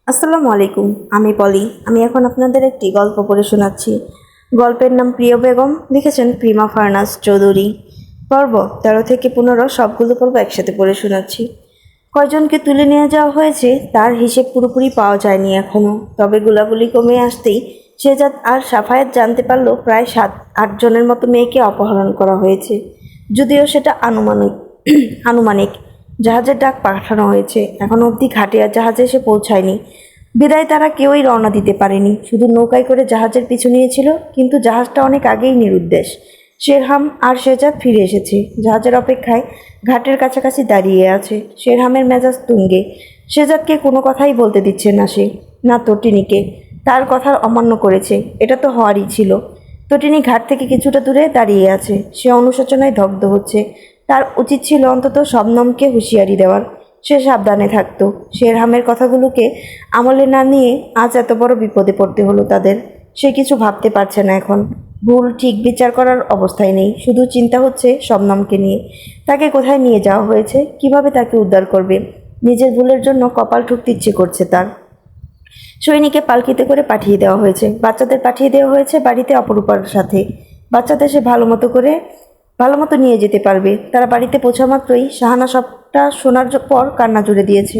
আসসালামু আলাইকুম। আমি পলি। আমি এখন আপনাদের একটি গল্প পড়ে শোনাচ্ছি। গল্পের নাম প্রিয় বেগম। লিখেছেন প্রিমা ফারনাজ চৌধুরী। পর্ব 13 থেকে 15 সবগুলো পর্ব একসাথে পড়ে শোনাচ্ছি। কয়জনকে তুলে নিয়ে যাওয়া হয়েছে তার হিসেব পুরোপুরি পাওয়া যায়নি এখনও। তবে গোলাগুলি কমে আসতেই শেহজাদ আর সাফায়াত জানতে পারল প্রায় 7-8 জনের মতো মেয়েকে অপহরণ করা হয়েছে। যদিও সেটা আনুমানিক। জাহাজের ডাক পাঠানো হয়েছে, এখনো অবধি ঘাটে আর জাহাজে এসে পৌঁছায়নি। বিদায় তারা কেউই রওনা দিতে পারেনি, শুধু নৌকায় করে জাহাজের পিছু নিয়েছিল। কিন্তু জাহাজটা অনেক আগেই নিরুদ্দেশ। শেরহাম আর শেহজাদ ফিরে এসেছে, জাহাজের অপেক্ষায় ঘাটের কাছাকাছি দাঁড়িয়ে আছে। শেরহামের মেজাজ তুঙ্গে। শেহজাদকে কোনো কথাই বলতে দিচ্ছে না সে, না তটিনীকে। তার কথা অমান্য করেছে, এটা তো হওয়ারই ছিল। তটিনী ঘাট থেকে কিছুটা দূরে দাঁড়িয়ে আছে, সে অনুশোচনায় দগ্ধ হচ্ছে। তার উচিত ছিল অন্তত শবনমকে হুঁশিয়ারি দেওয়ার, সে সাবধানে থাকতো। শেরহামের কথাগুলোকে আমলে না নিয়ে আজ এত বড় বিপদে পড়তে হলো তাদের। সে কিছু ভাবতে পারছে না এখন, ভুল ঠিক বিচার করার অবস্থায় নেই। শুধু চিন্তা হচ্ছে শবনমকে নিয়ে। তাকে কোথায় নিয়ে যাওয়া হয়েছে, কিভাবে তাকে উদ্ধার করবে। নিজের ভুলের জন্য কপাল ঠুকতে ইচ্ছে করছে তার। সৈনিকে পালকিতে করে পাঠিয়ে দেওয়া হয়েছে, বাচ্চাদের পাঠিয়ে দেওয়া হয়েছে বাড়িতে অপরূপার সাথে। বাচ্চাদের সে ভালো মতো নিয়ে যেতে পারবে। তারা বাড়িতে পৌঁছা মাত্রই শাহানা সবটা শোনার পর কান্না জুড়ে দিয়েছে।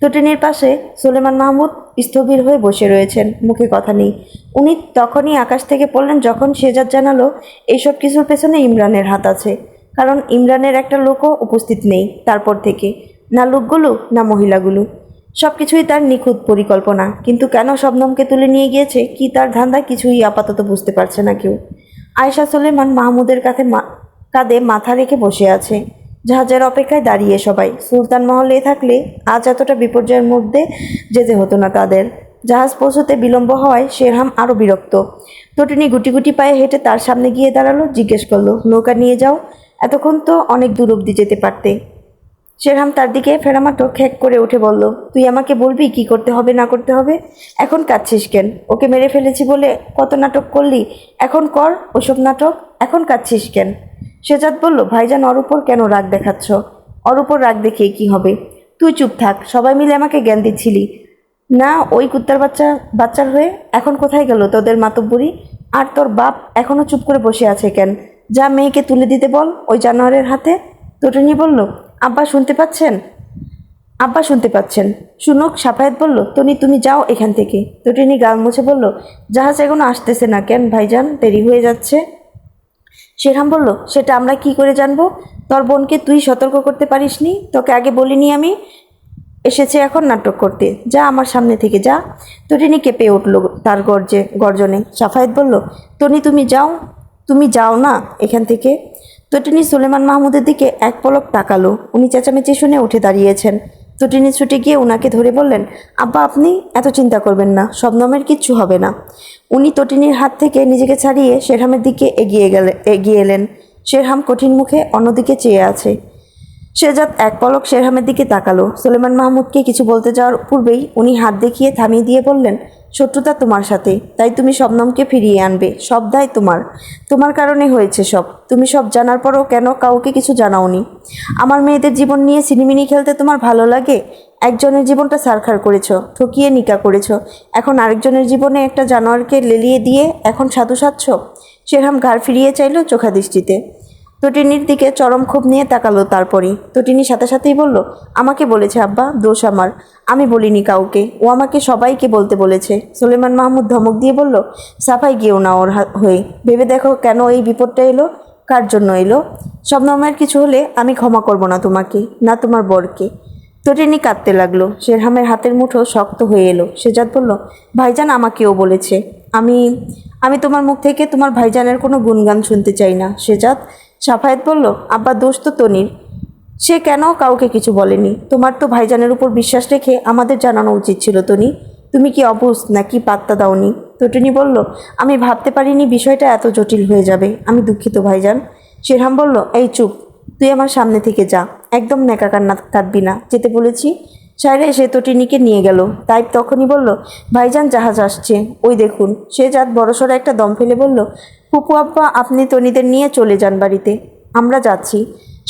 তটিনীর পাশে সুলেমান মাহমুদ স্থবির হয়ে বসে রয়েছেন, মুখে কথা নেই। উনি তখনই আকাশ থেকে পড়লেন যখন শেহজাদ জানালো এইসব কিছুর পেছনে ইমরানের হাত আছে। কারণ ইমরানের একটা লোকও উপস্থিত নেই তারপর থেকে, না লোকগুলো না মহিলাগুলো। সব কিছুই তার নিখুঁত পরিকল্পনা। কিন্তু কেন শবনমকে তুলে নিয়ে গিয়েছে, কি তার ধান্দা, কিছুই আপাতত বুঝতে পারছে না কেউ। আয়েশা সুলেমান মাহমুদের কাঁধে মাথা রেখে বসে আছে। জাহাজের অপেক্ষায় দাঁড়িয়ে সবাই। সুলতান মহলে থাকলে আজ এতটা বিপর্যয়ের মধ্যে যেতে হতো না তাদের। জাহাজ পৌঁছতে বিলম্ব হওয়ায় শেরহাম আরও বিরক্ত। তটিনী গুটি গুটি পায়ে হেঁটে তার সামনে গিয়ে দাঁড়ালো, জিজ্ঞেস করলো, নৌকা নিয়ে যাও? এতক্ষণ তো অনেক দূর অব্দি যেতে পারতে। শেরহাম তার দিকে ফেরামাত্র খ্যাক করে উঠে বলল, তুই আমাকে বলবি কি করতে হবে না করতে হবে? এখন কাঁদছিস কেন? ওকে মেরে ফেলেছি বলে কত নাটক করলি, এখন কর ওসব নাটক। এখন কাঁদছিস কেন? শেহজাদ বলল, ভাইজান ওর উপর কেন রাগ দেখাচ্ছ? ওর উপর রাগ দেখিয়ে কি হবে? তুই চুপ থাক, সবাই মিলে আমাকে জ্ঞান দিচ্ছিলি না ওই কুত্তার বাচ্চার হয়ে। এখন কোথায় গেল তোদের মাতব্বরি? আর তোর বাপ এখনো চুপ করে বসে আছে কেন? যা মেয়েকে তুলে দিতে বল ওই জানোয়ারের হাতে। তটিনী বলল, আব্বা শুনতে পাচ্ছেন? আব্বা শুনতে পাচ্ছেন। শুনুক। সাফায়াত বলল, তুমি যাও এখান থেকে। তটিনী গাল মুছে বলল, জাহাজ এখনো আসতেছে না কেন ভাইজান? দেরি হয়ে যাচ্ছে। শেরহাম বলল, সেটা আমরা কি করে জানবো? তোর বোনকে তুই সতর্ক করতে পারিসনি? তোকে আগে বলিনি আমি? এসেছে এখন নাটক করতে, যা আমার সামনে থেকে যা। তটিনী কেঁপে উঠল তার গর্জনে। সাফায়েত বলল, তুমি যাও না এখান থেকে। তটিনী সুলেমান মাহমুদের দিকে এক পলক তাকালো। উনি চেঁচামেচি শুনে উঠে দাঁড়িয়েছেন। তটিনী ছুটে গিয়ে উনাকে ধরে বললেন, আব্বা আপনি এত চিন্তা করবেন না, শবনমের কিচ্ছু হবে না। উনি তটিনীর হাত থেকে নিজেকে ছাড়িয়ে শেরহামের দিকে এগিয়ে এলেন। শেরহাম কঠিন মুখে অন্যদিকে চেয়ে আছে। শেহজাদ এক পলক শেরহামের দিকে তাকালো। সুলেমান মাহমুদকে কিছু বলতে যাওয়ার পূর্বেই উনি হাত দেখিয়ে থামিয়ে দিয়ে বললেন, শত্রুতা তোমার সাথে, তাই তুমি শবনমকে ফিরিয়ে আনবে। সব দায় তোমার কারণে হয়েছে সব। তুমি সব জানার পরও কেন কাউকে কিছু জানাওনি? আমার মেয়েদের জীবন নিয়ে সিনিমিনি খেলতে তোমার ভালো লাগে? একজনের জীবনটা ছারখার করেছো, ঠকিয়ে নিকা করেছো। এখন আরেকজনের জীবনে একটা জানোয়ারকে লেলিয়ে দিয়ে এখন সাধু সাধছ। শেরহাম ঘাড় ফিরিয়ে চাইল চোখা দৃষ্টিতে। তটিনীর দিকে চরম ক্ষোভ নিয়ে তাকালো। তারপরই তটিনী সাথে সাথেই বলল, আমাকে বলেছে আব্বা, দোষ আমার। আমি বলিনি কাউকে, ও আমাকে সবাইকে বলতে বলেছে। সুলেমান মাহমুদ ধমক দিয়ে বলল, সাফাই গিয়েও না ওর হয়ে। ভেবে দেখো কেন এই বিপদটা এলো, কার জন্য এলো। শবনমের কিছু হলে আমি ক্ষমা করব না তোমাকে, না তোমার বরকে। তটিনী কাঁদতে লাগলো। শেরহামের হাতের মুঠো শক্ত হয়ে এলো। শেহজাদ বলল, ভাইজান আমাকেও বলেছে। আমি আমি তোমার মুখ থেকে তোমার ভাইজানের কোনো গুণগান শুনতে চাই না শেহজাদ। সাফায়েত বলল, আব্বা দোষ তো তনির, সে কেন কাউকে কিছু বলেনি। তোমার তো ভাইজানের উপর বিশ্বাস রেখে আমাদের জানানো উচিত ছিল তনি। তুমি কি অবুঝ নাকি পাত্তা দাওনি? তটিনী বলল, আমি ভাবতে পারিনি বিষয়টা এত জটিল হয়ে যাবে। আমি দুঃখিত ভাইজান। শেরহাম বলল, এই চুপ, তুই আমার সামনে থেকে যা। একদম নেকা কান্না কাঁদবি না, যেতে বলেছি। সাইরা এসে তটিনীকে নিয়ে গেল। তাই তখনই বলল, ভাইজান জাহাজ আসছে, ওই দেখুন। শেহজাদ বড়সড় একটা দম ফেলে বলল, ফুপু আব্বা আপনি তনিদের নিয়ে চলে যান বাড়িতে, আমরা যাচ্ছি।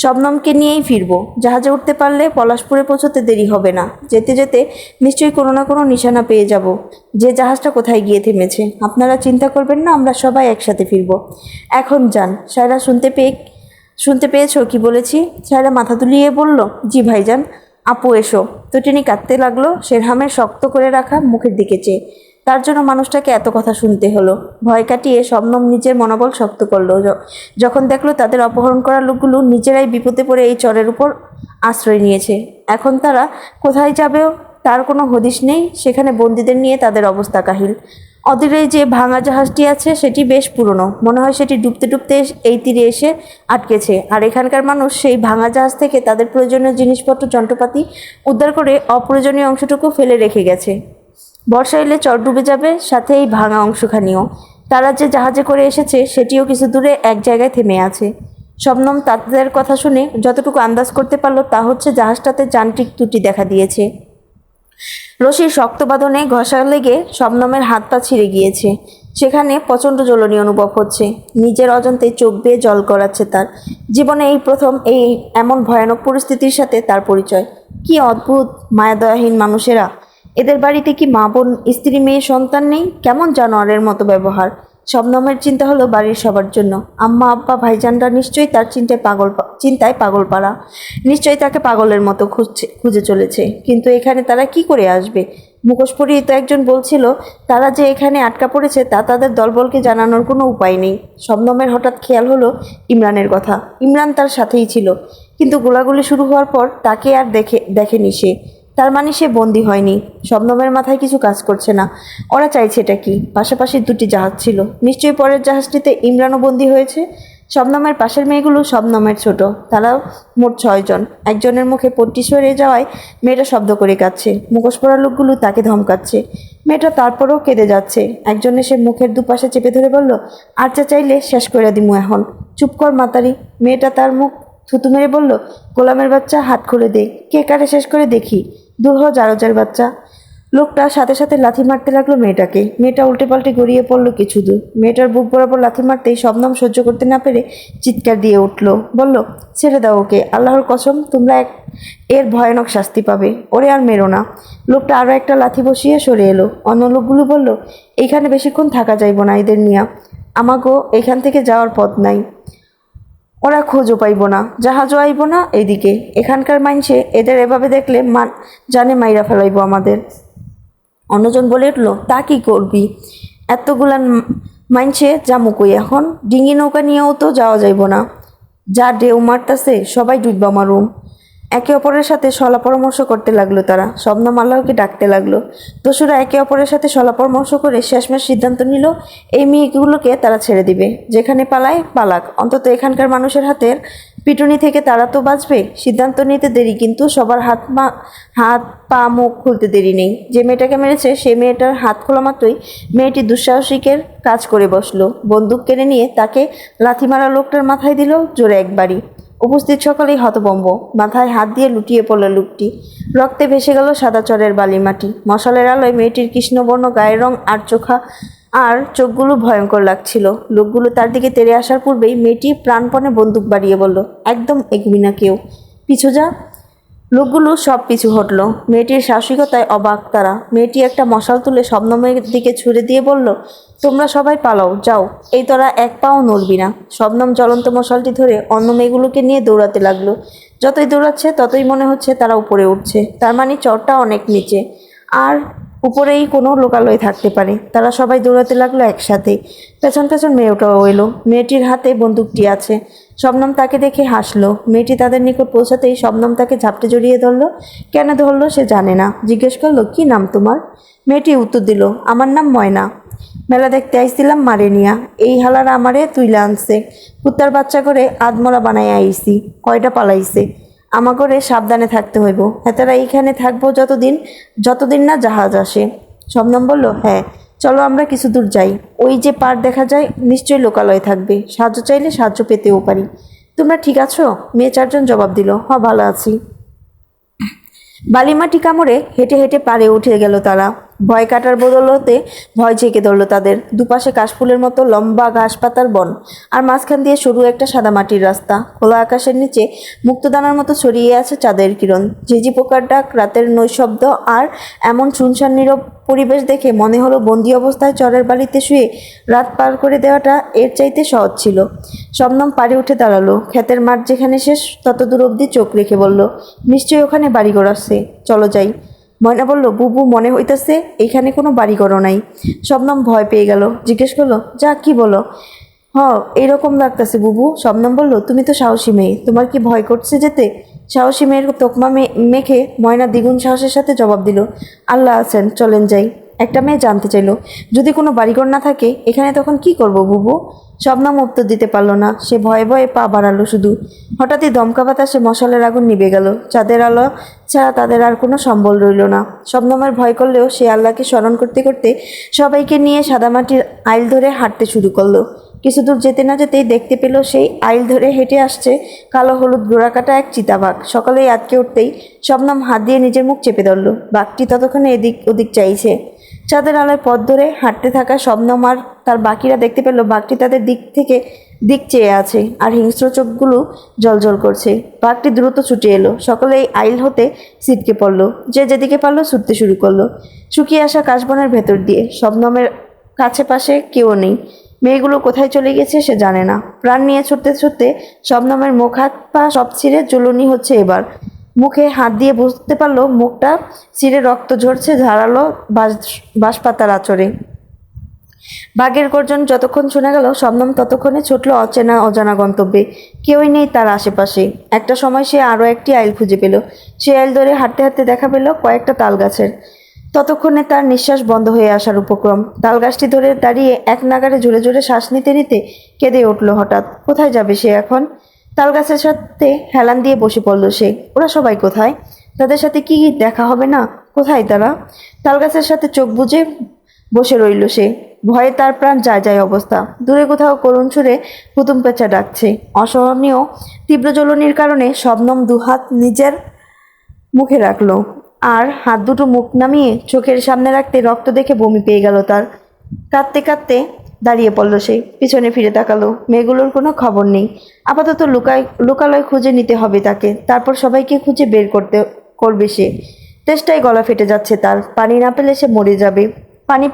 শবনমকে নিয়েই ফিরবো। জাহাজে উঠতে পারলে পলাশপুরে পৌঁছতে দেরি হবে না। যেতে যেতে নিশ্চয়ই কোনো না কোনো নিশানা পেয়ে যাব যে জাহাজটা কোথায় গিয়ে থেমেছে। আপনারা চিন্তা করবেন না, আমরা সবাই একসাথে ফিরবো। এখন যান। সায়রা শুনতে পেয়েছো কি বলেছি? সায়রা মাথা দুলিয়ে বলল, জি ভাইজান। আপু এসো। টুটিনি কাঁদতে লাগলো, শেরহামের শক্ত করে রাখা মুখের দিকে চেয়ে। তার জন্য মানুষটাকে এত কথা শুনতে হলো। ভয় কাটিয়ে শবনম নিজের মনোবল শক্ত করলো যখন দেখলো তাদের অপহরণ করা লোকগুলো নিজেরাই বিপদে পড়ে এই চরের উপর আশ্রয় নিয়েছে। এখন তারা কোথায় যাবেও তার কোনো হদিশ নেই। সেখানে বন্দীদের নিয়ে তাদের অবস্থা কাহিল। অদূরে যে ভাঙা জাহাজটি আছে সেটি বেশ পুরনো, মনে হয় সেটি ডুবতে ডুবতে এই তীরে এসে আটকেছে। আর এখানকার মানুষ সেই ভাঙা জাহাজ থেকে তাদের প্রয়োজনীয় জিনিসপত্র যন্ত্রপাতি উদ্ধার করে অপ্রয়োজনীয় অংশটুকু ফেলে রেখে গেছে। বর্ষা এলে চর ডুবে যাবে, সাথে এই ভাঙা অংশখানিও। তারা যে জাহাজে করে এসেছে সেটিও কিছু দূরে এক জায়গায় থেমে আছে। শবনম তাদের কথা শুনে যতটুকু আন্দাজ করতে পারলো তা হচ্ছে জাহাজটাতে যান্ত্রিক ত্রুটি দেখা দিয়েছে। রশির শক্ত বাঁধনে ঘষা লেগে শবনমের হাত পা ছিঁড়ে গিয়েছে। সেখানে প্রচণ্ড জ্বলনি অনুভব হচ্ছে। নিজের অজান্তে চোখ বেয়ে জল গড়াচ্ছে তার। জীবনে এই প্রথম এমন ভয়ানক পরিস্থিতির সাথে তার পরিচয়। কি অদ্ভুত মায়াদয়াহীন মানুষেরা! এদের বাড়িতে কি মা বোন স্ত্রী মেয়ে সন্তান নেই? কেমন জানোয়ারের মতো ব্যবহার! শবনমের চিন্তা হলো বাড়ির সবার জন্য। আম্মা আব্বা ভাইজানরা নিশ্চয়ই তার চিন্তায় পাগল পাড়া। নিশ্চয়ই তাকে পাগলের মতো খুঁজে চলেছে। কিন্তু এখানে তারা কি করে আসবে? মুখোশ পরিহিত একজন বলছিল তারা যে এখানে আটকা পড়েছে তা তাদের দলবলকে জানানোর কোনো উপায় নেই। শবনমের হঠাৎ খেয়াল হলো ইমরানের কথা। ইমরান তার সাথেই ছিল, কিন্তু গোলাগুলি শুরু হওয়ার পর তাকে আর দেখেনি সে। তার মানে সে বন্দী হয়নি। শবনমের মাথায় কিছু কাজ করছে না। ওরা চাইছে এটা কি? পাশাপাশি দুটি জাহাজ ছিল, নিশ্চয়ই পরের জাহাজটিতে ইমরানও বন্দী হয়েছে। শবনমের পাশের মেয়েগুলো শবনমের ছোট, তারাও মোট 6 জন। একজনের মুখে পট্টি সরে যাওয়ায় মেয়েটা শব্দ করে কাঁদছে। মুখোশ পরা লোকগুলো তাকে ধমকাচ্ছে। মেয়েটা তারপরেও কেঁদে যাচ্ছে। একজন এসে মুখের দুপাশে চেপে ধরে বলল, আর চা চাইলে শেষ করে দিমু এখন। চুপ কর মাতারি। মেয়েটা তার মুখ থুতু মেরে বলল, গোলামের বাচ্চা, হাত খুলে দে। কে কারে শেষ করে দেখি। দূর হ জারজার বাচ্চা। লোকটা সাথে সাথে লাথি মারতে লাগলো মেয়েটাকে। মেয়েটা উল্টে পাল্টে গড়িয়ে পড়লো কিছু দূর। মেয়েটার বুক বরাবর লাথি মারতেই শবনম সহ্য করতে না পেরে চিৎকার দিয়ে উঠল। বলল, ছেড়ে দাও ওকে, আল্লাহর কসম তোমরা এর ভয়ানক শাস্তি পাবে। ওরে আর মেরো না। লোকটা আরও একটা লাথি বসিয়ে সরে এলো। অন্য লোকগুলো বলল, এইখানে বেশিক্ষণ থাকা যাইব না এদের নিয়া। আমাগো এখান থেকে যাওয়ার পথ নাই। ওরা খোঁজও পাইব না, জাহাজও আইব না এদিকে। এখানকার মাইনসে এদের এভাবে দেখলে জানে মাইরা ফেলাইব আমাদের। অন্যজন বলে উঠল, তা কি করবি? এতগুলান মাইনসে জামুকই এখন? ডিঙি নৌকা নিয়েও তো যাওয়া যাইব না। যা ঢেউ মারতাছে, সবাই ডুববা মারুম। একে অপরের সাথে সলা পরামর্শ করতে লাগলো তারা। শবনম আল্লাহকে ডাকতে লাগলো। দস্যুরা একে অপরের সাথে সলা পরামর্শ করে শেষমেশ সিদ্ধান্ত নিল এই মেয়েগুলোকে তারা ছেড়ে দিবে। যেখানে পালায় পালাক, অন্তত এখানকার মানুষের হাতের পিটুনি থেকে তারা তো বাঁচবে। সিদ্ধান্ত নিতে দেরি, কিন্তু সবার হাত পা মুখ খুলতে দেরি নেই। যে মেয়েটাকে মেরেছে সে মেয়েটার হাত খোলা মাত্রই মেয়েটি দুঃসাহসিকের কাজ করে বসলো। বন্দুক কেড়ে নিয়ে তাকে লাথি মারা লোকটার মাথায় দিল জোরে একবারই। উপস্থিত সকলেই হতভম্ব। মাথায় হাত দিয়ে লুটিয়ে পড়ল লোকটি। রক্তে ভেসে গেল সাদা চরের বালি মাটি। মশালের আলোয় মেয়েটির কৃষ্ণবর্ণ গায়ের রং আর চোখগুলো ভয়ঙ্কর লাগছিল। লোকগুলো তার দিকে তেড়ে আসার পূর্বেই মেয়েটি প্রাণপণে বন্দুক বাড়িয়ে বলল, একদম এগবি না কেউ, পিছু যা। লোকগুলো সব পিছু হটল। মেয়েটির সাহসিকতায় অবাক তারা। মেয়েটি একটা মশাল তুলে শবনমের দিকে ছুড়ে দিয়ে বলল, তোমরা সবাই পালাও, যাও। এই তোরা এক পাও নড়বি না। শবনম জ্বলন্ত মশালটি ধরে অন্য মেয়েগুলোকে নিয়ে দৌড়াতে লাগলো। যতই দৌড়াচ্ছে ততই মনে হচ্ছে তারা উপরে উঠছে। তার মানে চরটা অনেক নিচে, আর উপরেই কোনো লোকালয় থাকতে পারে। তারা সবাই দৌড়াতে লাগলো একসাথে। পেছন পেছন মেয়েটাও এলো। মেয়েটির হাতে বন্দুকটি আছে। শবনম তাকে দেখে হাসলো। মেয়েটি তাদের নিকট পৌঁছাতেই শবনম তাকে ঝাপটে জড়িয়ে ধরলো। কেন ধরলো সে জানে না। জিজ্ঞেস করলো, কি নাম তোমার? মেয়েটি উত্তর দিল, আমার নাম ময়না। মেলা দেখতে আইছিলাম মারেনিয়া। এই হালারা আমারে তুইলা আনছে। কুত্তার বাচ্চা করে আদমরা বানাই আইছি। কয়টা পালাইছে। আমাগরে সাবধানে থাকতে হইব। হেতারা এইখানে থাকবো যতদিন না জাহাজ আসে। শবনম বলল, হ্যাঁ চলো আমরা কিছু দূর যাই। ওই যে পার দেখা যায়, নিশ্চয়ই লোকালয় থাকবে। সাহায্য চাইলে সাহায্য পেতেও পারি। তোমরা ঠিক আছো? মেয়ে 4 জন জবাব দিল, হ ভালো আছি। বালিমাটি কামড়ে হেঁটে হেঁটে পারে উঠে গেল তারা। ভয় কাটার বদলতে ভয় ঝেঁকে ধরলো তাদের। দুপাশে কাশফুলের মতো লম্বা ঘাস পাতার বন, আর মাঝখান দিয়ে সরু একটা সাদা মাটির রাস্তা। খোলা আকাশের নিচে মুক্তদানার মতো ছড়িয়ে আছে চাঁদের কিরণ। ঝিঝি পোকার ডাক, রাতের নৈশব্দ আর এমন শুনশান নীরব পরিবেশ দেখে মনে হলো বন্দি অবস্থায় চরের বাড়িতে শুয়ে রাত পার করে দেওয়াটা এর চাইতে সহজ ছিল। শবনম পাড়ে উঠে দাঁড়ালো। ক্ষেতের মাঠ যেখানে শেষ তত দূর অবধি চোখ রেখে বলল, নিশ্চয়ই ওখানে বাড়িঘর আছে, চলো যাই। ময়না বলল, বুবু, মনে হইতেছে এইখানে কোনো বাড়িঘরও নাই। শবনম ভয় পেয়ে গেল, জিজ্ঞেস করলো, যা কি বলো? হ, এইরকম লাগতেছে বুবু। শবনম বলল, তুমি তো সাহসী মেয়ে, তোমার কি ভয় করছে যেতে? সাহসী মেয়ের তোকমা মেখে ময়না দ্বিগুণ সাহসের সাথে জবাব দিল, আল্লাহ আছেন, চলেন যাই। একটা মেয়ে জানতে চাইল, যদি কোনো বাড়িঘর না থাকে এখানে তখন কি করব বুবু? শবনম উত্তর দিতে পারল না। সে ভয়ে ভয়ে পা বাড়ালো শুধু। হঠাৎই দমকা বাতাসে মশালের আগুন নিভে গেল। চাঁদের আলো ছাড়া তাদের আর কোনো সম্বল রইল না। শবনমের ভয় করলেও সে আল্লাহকে স্মরণ করতে করতে সবাইকে নিয়ে সাদামাটির আইল ধরে হাঁটতে শুরু করলো। কিছু দূর যেতে না যেতেই দেখতে পেল সেই আইল ধরে হেঁটে আসছে কালো হলুদ গোড়াকাটা এক চিতাবাঘ। সকালেই আটকে উঠতেই শবনম হাত দিয়ে নিজের মুখ চেপে ধরল। বাঘটি ততক্ষণে এদিক ওদিক চাইছে। চাঁদের আলোয় পথ ধরে হাঁটতে থাকা শবনম আর তার বাকিরা দেখতে পেল বাঘটি তাদের দিক চেয়ে আছে, আর হিংস্র চোখগুলো জ্বলজ্বল করছে। বাঘটি দ্রুত ছুটে এলো। সকলেই আইল হতে ছিটকে পড়ল। যে যেদিকে পারলো ছুটতে শুরু করলো। শুকিয়ে আসা কাশবনের ভেতর দিয়ে। শবনমের কাছে পাশে কেউ নেই। মেয়েগুলো কোথায় চলে গেছে সে জানে না। প্রাণ নিয়ে ছুটতে ছুটতে শবনমের মুখ হাত পা সব ছিঁড়ে জ্বলুনি হচ্ছে এবার। মুখে হাত দিয়ে বুঝতে পারলো মুখটা ছিঁড়ে রক্ত ঝরছে ধারালো বাঁশপাতার আঁচড়ে। বাঘের গর্জন যতক্ষণ শোনা গেল, শবনম ততক্ষণে ছুটল অচেনা অজানা গন্তব্যে। কেউই নেই তার আশেপাশে। একটা সময় সে আরও একটি আইল খুঁজে পেল। সে আইল ধরে হাঁটতে হাঁটতে দেখা পেল কয়েকটা তাল গাছের। ততক্ষণে তার নিঃশ্বাস বন্ধ হয়ে আসার উপক্রম। তালগাছটি ধরে দাঁড়িয়ে এক নাগাড়ে জোরে জোরে শ্বাস নিতে নিতে কেঁদে উঠল হঠাৎ। কোথায় যাবে সে এখন? তালগাছের সাথে হেলান দিয়ে বসে পড়ল সে। ওরা সবাই কোথায়? তাদের সাথে কি দেখা হবে না? কোথায় তারা? তালগাছের সাথে চোখ বুজে বসে রইল সে। ভয়ে তার প্রাণ যায় যায় অবস্থা। দূরে কোথাও করুণ সুরে হুতুম পেঁচা ডাকছে। অসহনীয় তীব্র জ্বলনির কারণে শবনম দুহাত নিজের মুখে রাখলো, আর হাত দুটো মুখ নামিয়ে চোখের সামনে রাখতে রক্ত দেখে বমি পেয়ে গেল তার। কাঁদতে কাঁদতে দাঁড়িয়ে পড়ল সে। পিছনে ফিরে তাকালো। মেয়েগুলোর কোনো খবর নেই। আপাতত লোকালয় খুঁজে নিতে হবে তাকে। তারপর সবাইকে খুঁজে বের করবে সে। তেষ্টায় গলা ফেটে যাচ্ছে তার। পানি না পেলে সে মরে যাবে। পানি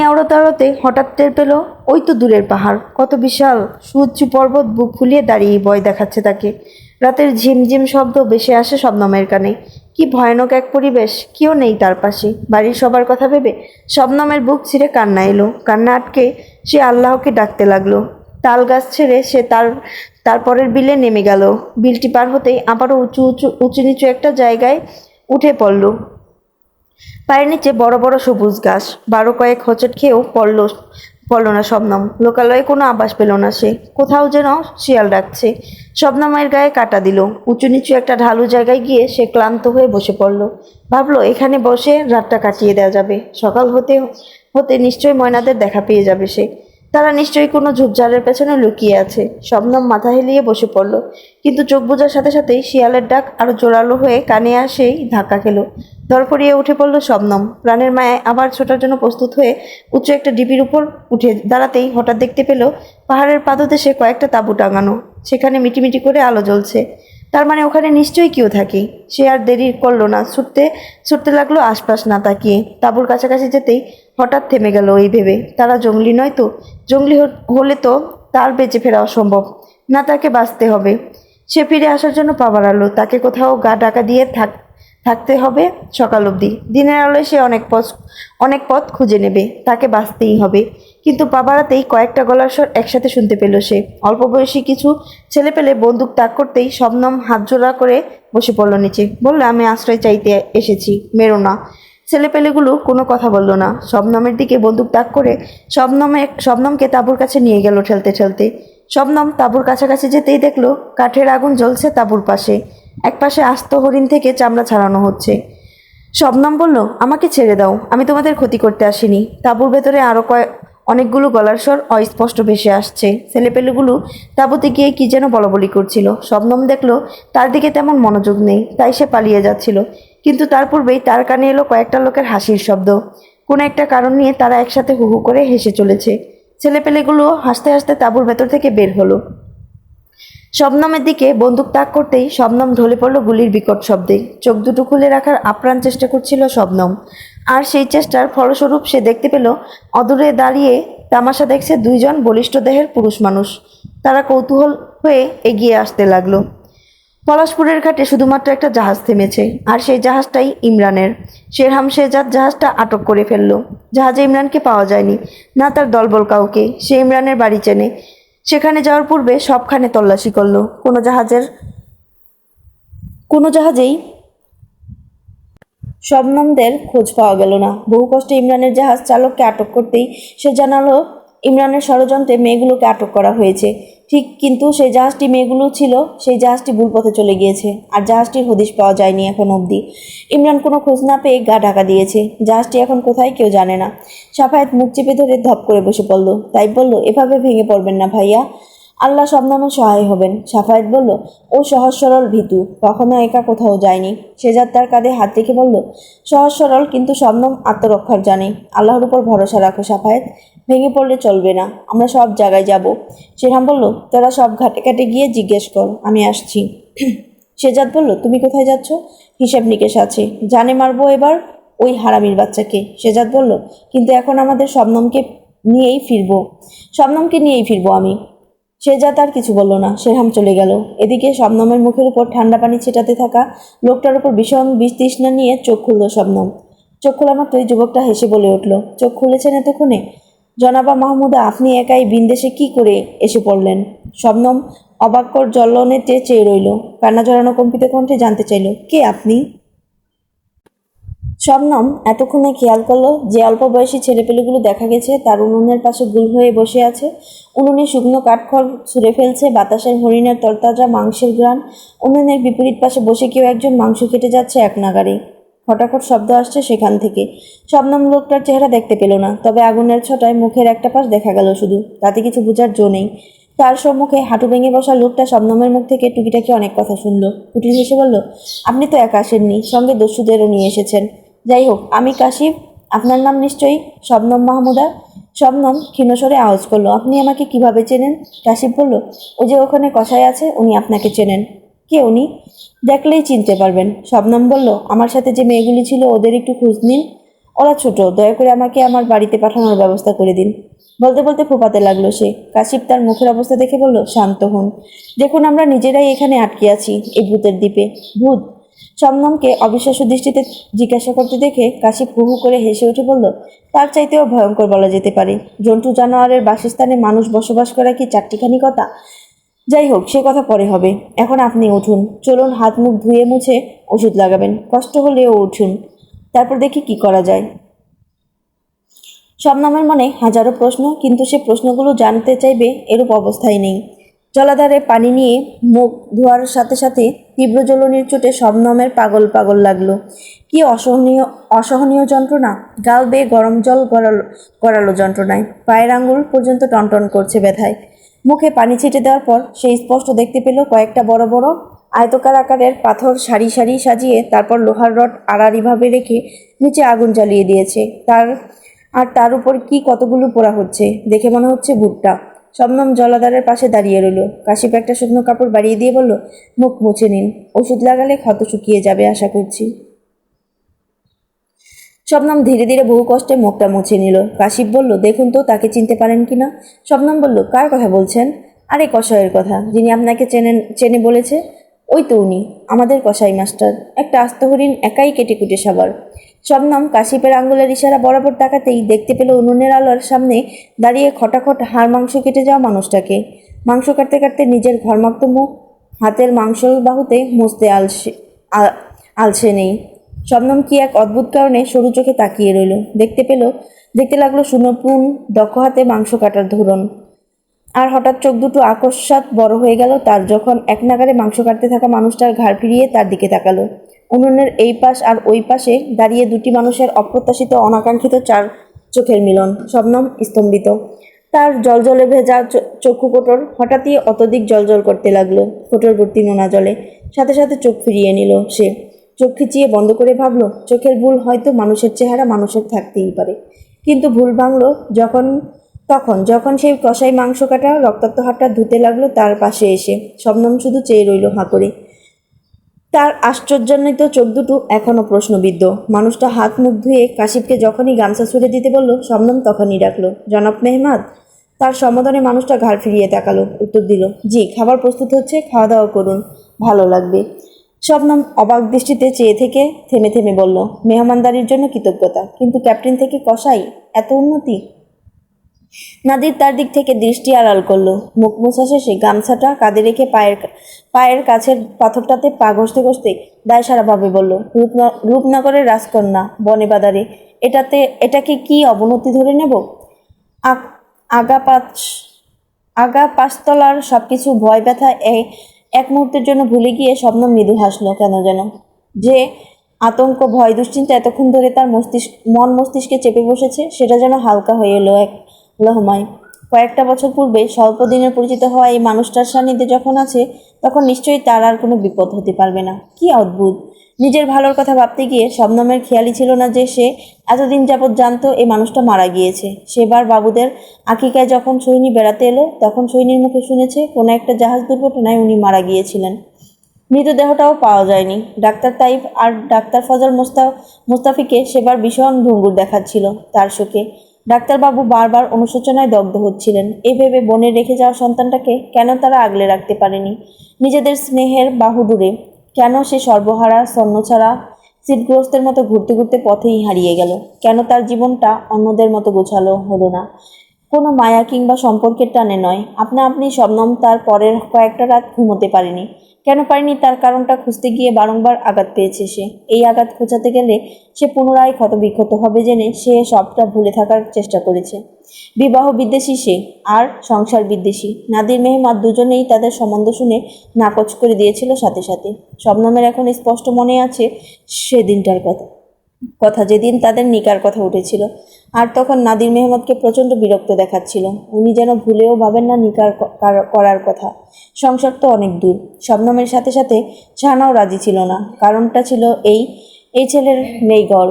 আওড়াতে আওড়াতে হঠাৎ টের পেল, ওই তো দূরের পাহাড়। কত বিশাল সুউচ্চ পর্বত বুক ফুলিয়ে দাঁড়িয়ে ভয় দেখাচ্ছে তাকে। রাতের ঝিমঝিম শব্দ ভেসে আসে শবনমের কানে। কি ভয়ানক এক পরিবেশ। কেউ নেই তার পাশে। বাড়ির সবার কথা ভেবে শবনমের বুক ছিঁড়ে কান্না এলো। কান্না আটকে সে আল্লাহকে ডাকতে লাগলো। তাল গাছ ছেড়ে সে তারপরের বিলে নেমে গেল। বিলটি পার হতেই আবারও উঁচু নিচু একটা জায়গায় উঠে পড়ল। পায়ের নিচে বড় বড় সবুজ ঘাস। বারো কয়েক হোঁচট খেয়েও পড়ল না শবনম। লোকালয়ে কোনো আবাস পেল না সে। কোথাও যেন শিয়াল ডাকছে। শবনমের গায়ে কাটা দিল। উঁচু নিচু একটা ঢালু জায়গায় গিয়ে সে ক্লান্ত হয়ে বসে পড়ল। ভাবলো, এখানে বসে রাতটা কাটিয়ে দেওয়া যাবে। সকাল হতে হতে নিশ্চয়ই ময়নাদের দেখা পেয়ে যাবে সে। তারা নিশ্চয়ই কোনো ঝোপঝাড়ের পেছনে লুকিয়ে আছে। শবনম মাথা হেলিয়ে বসে পড়ল। কিন্তু চোখ বোঝার সাথে সাথেই শিয়ালের ডাক আরো জোরালো হয়ে কানে আসেই ধাক্কা খেল। দরপড়িয়ে উঠে পড়ল শবনম। প্রাণের মায়ায় আবার ছোটার জন্য প্রস্তুত হয়ে উঁচু একটা ঢিপির উপর উঠে দাঁড়াতেই হঠাৎ দেখতে পেল পাহাড়ের পাদদেশে কয়েকটা তাঁবু টাঙানো। সেখানে মিটিমিটি করে আলো জ্বলছে। তার মানে ওখানে নিশ্চয়ই কেউ থাকে। সে আর দেরি করলো না। ছুটতে লাগলো আশপাশ না তাকিয়ে। তাঁবুর কাছাকাছি যেতেই হঠাৎ থেমে গেল এই ভেবে, তারা জঙ্গলি নয় তো? জঙ্গলি হলে তো তার বেঁচে ফেরা অসম্ভব। না, তাকে বাঁচতে হবে। সে ফিরে আসার জন্য পা বাড়ালো। তাকে কোথাও গা ঢাকা দিয়ে থাকতে হবে সকাল অবধি। দিনের আলোয় সে অনেক পথ খুঁজে নেবে। তাকে বাঁচতেই হবে। কিন্তু পা বাড়াতেই কয়েকটা গলার স্বর একসাথে শুনতে পেল সে। অল্প বয়সী কিছু ছেলে পেলে বন্দুক তাক করতেই শবনম হাত জোড়া করে বসে পড়ল নিচে। বলল, আমি আশ্রয় চাইতে এসেছি, মেরো না। ছেলেপেলেগুলো কোনো কথা বলল না। শবনমের দিকে বন্দুক তাক করে শবনমকে তাঁবুর কাছে নিয়ে গেল ঠেলতে ঠেলতে। শবনম তাঁবুর কাছাকাছি যেতেই দেখলো কাঠের আগুন জ্বলছে তাঁবুর পাশে। একপাশে আস্ত হরিণ থেকে চামড়া ছাড়ানো হচ্ছে। শবনম বলল, আমাকে ছেড়ে দাও, আমি তোমাদের ক্ষতি করতে আসিনি। তাঁবুর ভেতরে আরো অনেকগুলো গলার স্বর অস্পষ্ট ভেসে আসছে। ছেলেপেলেগুলো তাঁবুতে গিয়ে কি যেন বলাবলি করছিল। শবনম দেখলো তার দিকে তেমন মনোযোগ নেই, তাই সে পালিয়ে যাচ্ছিল। কিন্তু তার পূর্বেই তার কানে এলো কয়েকটা লোকের হাসির শব্দ। কোনো একটা কারণ নিয়ে তারা একসাথে হু হু করে হেসে চলেছে। ছেলেপেলেগুলো হাসতে হাসতে তাঁবুর ভেতর থেকে বের হলো। শবনমের দিকে বন্দুক তাক করতেই শবনম ঢলে পড়ল গুলির বিকট শব্দে। চোখ দুটো খুলে রাখার আপ্রাণ চেষ্টা করছিল শবনম, আর সেই চেষ্টার ফলস্বরূপ সে দেখতে পেল অদূরে দাঁড়িয়ে তামাশা দেখছে দুইজন বলিষ্ঠ দেহের পুরুষ মানুষ। তারা কৌতূহল হয়ে এগিয়ে আসতে লাগলো। পলাশপুরের ঘাটে শুধুমাত্র একটা জাহাজ থেমেছে, আর সেই জাহাজটাই ইমরানের। শেরহাম শেহজাদ জাহাজটা আটক করে ফেলল। জাহাজে ইমরানকে পাওয়া যায়নি, না তার দলবল কাউকে। সে ইমরানের বাড়ি চেনে। সেখানে যাওয়ার পূর্বে সবখানে তল্লাশি করলো। কোনো জাহাজেই শবনমদের খোঁজ পাওয়া গেল না। বহু কষ্টে ইমরানের জাহাজ চালককে আটক করতেই সে জানালো ইমরানের ষড়যন্ত্রে মেয়েগুলোকে আটক করা হয়েছে। ঠিক, কিন্তু সেই জাহাজটি মেয়েগুলো ছিল, সেই জাহাজটি ভুল পথে চলে গিয়েছে, আর জাহাজটির হদিশ পাওয়া যায়নি এখন অবধি। ইমরান কোনো খোঁজ না পেয়ে গা ঢাকা দিয়েছে। জাহাজটি এখন কোথায় কেউ জানে না। সাফায়েত মুখ চেপে ধরে ধপ করে বসে পড়ল। তাই বলল, এভাবে ভেঙে পড়বেন না ভাইয়া, আল্লাহ শবনমের সহায় হবেন। সাফায়েত বলল, ও সহজ সরল ভীতু, কখনো একা কোথাও যায়নি। শেজাদ তার কাঁধে হাত রেখে বলল, সহজ সরল, কিন্তু শবনম আত্মরক্ষার জানে। আল্লাহর উপর ভরসা রাখো সাফায়েত, ভেঙে পড়লে চলবে না। আমরা সব জায়গায় যাব। শেরহাম বলল, তোরা সব ঘাটে ঘাটে গিয়ে জিজ্ঞেস কর, আমি আসছি। শেজাদ বলল, তুমি কোথায় যাচ্ছ? হিসাব নিকেশ আছে, জানে মারবো এবার ওই হারামির বাচ্চাকে। শেজাদ বলল, কিন্তু এখন আমাদের শবনমকে নিয়েই ফিরবো আমি। শেজাদ আর কিছু বলল না। শেরহাম চলে গেল। এদিকে শবনমের মুখের উপর ঠান্ডা পানি ছিটাতে থাকা লোকটার উপর ভীষণ বিতৃষ্ণা নিয়ে চোখ খুলল শবনম। চোখ খোলা মাত্রই যুবকটা হেসে বলে উঠল, চোখ খুলেছেন এতক্ষণে? জনাবা মাহমুদা, আপনি একাই বিন্দেশে কি করে এসে পড়লেন? শবনম অবাক্যর জ্বলনে চেয়ে রইল। কান্না জড়ানো কম্পিত কণ্ঠে জানতে চাইল, কে আপনি? শবনম এতক্ষণে খেয়াল করলো যে অল্প বয়সী ছেলেপেলেগুলো দেখা গেছে তার উনুনের পাশে গুল হয়ে বসে আছে। উনুনে শুকনো কাঠখড় ছুঁড়ে ফেলছে, বাতাসের হরিণের তরতাজা মাংসের ঘ্রাণ। উনুনের বিপরীত পাশে বসে কেউ একজন মাংস কেটে যাচ্ছে এক নাগাড়ে। খটাখট শব্দ আসছে সেখান থেকে। শবনম লোকটার চেহারা দেখতে পেল না, তবে আগুনের ছটায় মুখের একটা পাশ দেখা গেল শুধু। তাতে কিছু বোঝার জো নেই। তার সম্মুখে হাঁটু ভেঙে বসা লোকটা শবনমের মুখ থেকে টুকিটাকি অনেক কথা শুনল। কুটির হেসে বলল, আপনি তো একা আসেননি, সঙ্গে দস্যুদেরও নিয়ে এসেছেন। যাই হোক, আমি কাশিফ। আপনার নাম নিশ্চয়ই শবনম মাহমুদা? শবনম ক্ষীণস্বরে আওয়াজ করলো, আপনি আমাকে কিভাবে চেনেন? কাশিফ বলল, ওই যে ওখানে কসাই আছে, উনি আপনাকে চেনেন। কে উনি? দেখলেই চিনতে পারবেন। শবনম বলল, আমার সাথে যে মেয়েগুলি ছিল ওদের একটু খোঁজ নিন। ওরা ছোট, দয়া করে আমাকে আমার বাড়িতে পাঠানোর ব্যবস্থা করে দিন। বলতে বলতে ফোঁপাতে লাগলো সে। কাশিফ তার মুখের অবস্থা দেখে বলল, শান্ত হন। দেখুন, আমরা নিজেরাই এখানে আটকে আছি এই ভূতের দ্বীপে। ভূত? শবনমকে অবিশ্বাস্য দৃষ্টিতে জিজ্ঞাসা করতে দেখে কাশিফ হু হু করে হেসে উঠে বলল, তার চাইতেও ভয়ঙ্কর বলা যেতে পারে। জন্তু জানোয়ারের বাসস্থানে মানুষ বসবাস করা কি চারটিখানি কথা? যাই হোক, সে কথা পরে হবে। এখন আপনি উঠুন, চলুন, হাত মুখ ধুয়ে মুছে ওষুধ লাগাবেন। কষ্ট হলেও উঠুন, তারপর দেখি কি করা যায়। শবনমের মনে হাজারো প্রশ্ন, কিন্তু সে প্রশ্নগুলো জানতে চাইবে এরূপ অবস্থায় নেই। জলাধারে পানি নিয়ে মুখ ধোয়ার সাথে সাথে তীব্র জ্বলনির চোটে শবনমের পাগল পাগল লাগলো। কি অসহনীয় যন্ত্রণা! গাল বেয়ে গরম জল গড়ালো যন্ত্রণায়। পায়ের আঙুল পর্যন্ত টনটন করছে ব্যথায়। মুখে পানি ছিটে দেওয়ার পর সে স্পষ্ট দেখতে পেল কয়েকটা বড় বড় আয়তকার আকারের পাথর সারি সারি সাজিয়ে, তারপর লোহার রড আড়াআড়িভাবে রেখে নিচে আগুন জ্বালিয়ে দিয়েছে। তার উপর কি কতগুলো পোড়া হচ্ছে, দেখে মনে হচ্ছে ভুট্টা। শবনম জলাধারের পাশে দাঁড়িয়ে রইল। কাশিপ একটা শুকনো কাপড় বাড়িয়ে দিয়ে বলল, মুখ মুছে নিন, ওষুধ লাগালে ক্ষত শুকিয়ে যাবে আশা করছি। শবনম ধীরে ধীরে বহু কষ্টে মুখটা মুছে নিল। কাশিপ বলল, দেখুন তো তাকে চিনতে পারেন কিনা। শবনম বলল, কার কথা বলছেন? আরে কসাইয়ের কথা, যিনি আপনাকে চেনে বলেছে। ওই তো উনি, আমাদের কসাই মাস্টার। একটা আস্ত হরিণ একাই কেটে কুটে সাবার। শবনম কাশিপের আঙ্গুলের ইশারা বরাবর তাকাতেই দেখতে পেল উনুনের আলোর সামনে দাঁড়িয়ে খটাখট হাড় মাংস কেটে যাওয়া মানুষটাকে। মাংস কাটতে কাটতে নিজের ঘরমাক্ত মুখ হাতের মাংস বাহুতে মুছতে আলসে নেই। শবনম কি এক অদ্ভুত কারণে সরু চোখে তাকিয়ে রইল। দেখতে লাগলো সুনপুন দক্ষ হাতে মাংস কাটার ধরন। আর হঠাৎ চোখ দুটো আকস্মাৎ বড় হয়ে গেল তার, যখন এক নাগাড়ে মাংস কাটতে থাকা মানুষটার ঘাড় ফিরিয়ে তার দিকে তাকালো। উনুনের এই পাশ আর ওই পাশে দাঁড়িয়ে দুটি মানুষের অপ্রত্যাশিত অনাকাঙ্ক্ষিত চার চোখের মিলন। শবনম স্তম্ভিত। তার জলজলে ভেজা চক্ষু কোটর হঠাৎই অত্যধিক জলজল করতে লাগলো। কোটর ভর্তি নোনা জলে। সাথে সাথে চোখ ফিরিয়ে নিল সে। চোখ খিচিয়ে বন্ধ করে ভাবল, চোখের ভুল হয়তো মানুষের চেহারা মানুষের থাকতেই পারে, কিন্তু ভুল ভাঙল যখন সেই কষাই মাংস কাটা রক্তাক্ত হাতটা ধুতে লাগলো তার পাশে এসে। শবনম শুধু চেয়ে রইল হাঁ করে। তার আশ্চর্যান্বিত চোখ দুটো এখনো প্রশ্নবিদ্ধ। মানুষটা হাত মুখ ধুয়ে কাশিপকে যখনই গামছা ছুড়ে দিতে বলল, শবনম তখনই ডাকলো, জনাব মেহমাদ। তার সম্বোধনে মানুষটা ঘাড় ফিরিয়ে তাকালো, উত্তর দিল, জি, খাবার প্রস্তুত হচ্ছে, খাওয়া দাওয়া করুন, ভালো লাগবে। শবনম অবাক দৃষ্টিতে চেয়ে থেকে থেমে থেমে বলল, মেহমানদারির জন্য কৃতজ্ঞতা, কিন্তু ক্যাপ্টেন থেকে কসাই, এত উন্নতি। নাদির তার দিক থেকে দৃষ্টি আড়াল করলো। মুখ মোছা শেষে গামছাটা কাঁধে রেখে পায়ের কাছের পাথরটাতে পা ঘষতে ঘষতে দায়সারাভাবে বলল, রূপনগরের রাজকন্যা বনে বাদারে, এটাকে কি অবনতি ধরে নেব? আগা পাঁচ আগা পাঁচতলার সবকিছু ভয় ব্যথা এক মুহূর্তের জন্য ভুলে গিয়ে শবনম মৃদু হাসলো কেন যেন। যে আতঙ্ক, ভয়, দুশ্চিন্তা এতক্ষণ ধরে তার মস্তিষ্কে চেপে বসেছে, সেটা যেন হালকা হয়ে এলো এক লহমায়। কয়েকটা বছর পূর্বে স্বল্প দিনের পরিচিত হওয়া এই মানুষটার সান্নিধ্যে যখন আছে, তখন নিশ্চয়ই তার আর কোনো বিপদ হতে পারবে না। কি অদ্ভুত! নিজের ভালোর কথা ভাবতে গিয়ে শবনমের খেয়ালই ছিল না যে সে এতদিন যাবৎ জানতো এই মানুষটা মারা গিয়েছে। সেবার বাবুদের আকিকায় যখন সৈনী বেড়াতে এলো, তখন সৈনীর মুখে শুনেছে কোনো একটা জাহাজ দুর্ঘটনায় উনি মারা গিয়েছিলেন। মৃতদেহটাও পাওয়া যায়নি। ডাক্তার তাইব আর ডাক্তার ফজল মোস্তাফিকে সেবার ভীষণ ভঙ্গুর দেখাচ্ছিল তার শোকে। ডাক্তারবাবু বারবার অনুশোচনায় দগ্ধ হচ্ছিলেন। এই ভেবে বনে রেখে যাওয়া সন্তানটাকে কেন তারা আগলে রাখতে পারেনি নিজেদের স্নেহের বাহুডোরে? কেন সে সর্বহারা ছন্নছাড়া শীতগ্রস্তের মতো ঘুরতে ঘুরতে পথেই হারিয়ে গেল? কেন তার জীবনটা অন্যদের মতো গোছালো হলো না? কোনো মায়া কিংবা সম্পর্কের টানে নয়, আপনা আপনি শবনম তার পরের কয়েকটা রাত ঘুমোতে পারেনি। কেন পারেনি তার কারণটা খুঁজতে গিয়ে বারংবার আঘাত পেয়েছে সে। এই আঘাত খোঁচাতে গেলে সে পুনরায় ক্ষতবিক্ষত হবে জেনে সে সবটা ভুলে থাকার চেষ্টা করেছে। বিবাহ বিদ্বেষী সে, আর সংসার বিদ্বেষী। নাদির মেহমাদ দুজনেই তাদের সম্বন্ধ শুনে নাকচ করে দিয়েছিল সাথে সাথে। শবনমের এখন স্পষ্ট মনে আছে সেদিনটার কথা যেদিন তাদের নিকার কথা উঠেছিল। আর তখন নাদির মেহমাদকে প্রচণ্ড বিরক্ত দেখাচ্ছিল। উনি যেন ভুলেও ভাবেন না নিকার করার কথা। সংসার তো অনেক দূর। শবনমের সাথে সাথে শাহানাও রাজি ছিল না। কারণটা ছিল এই ছেলের নেই ঘর,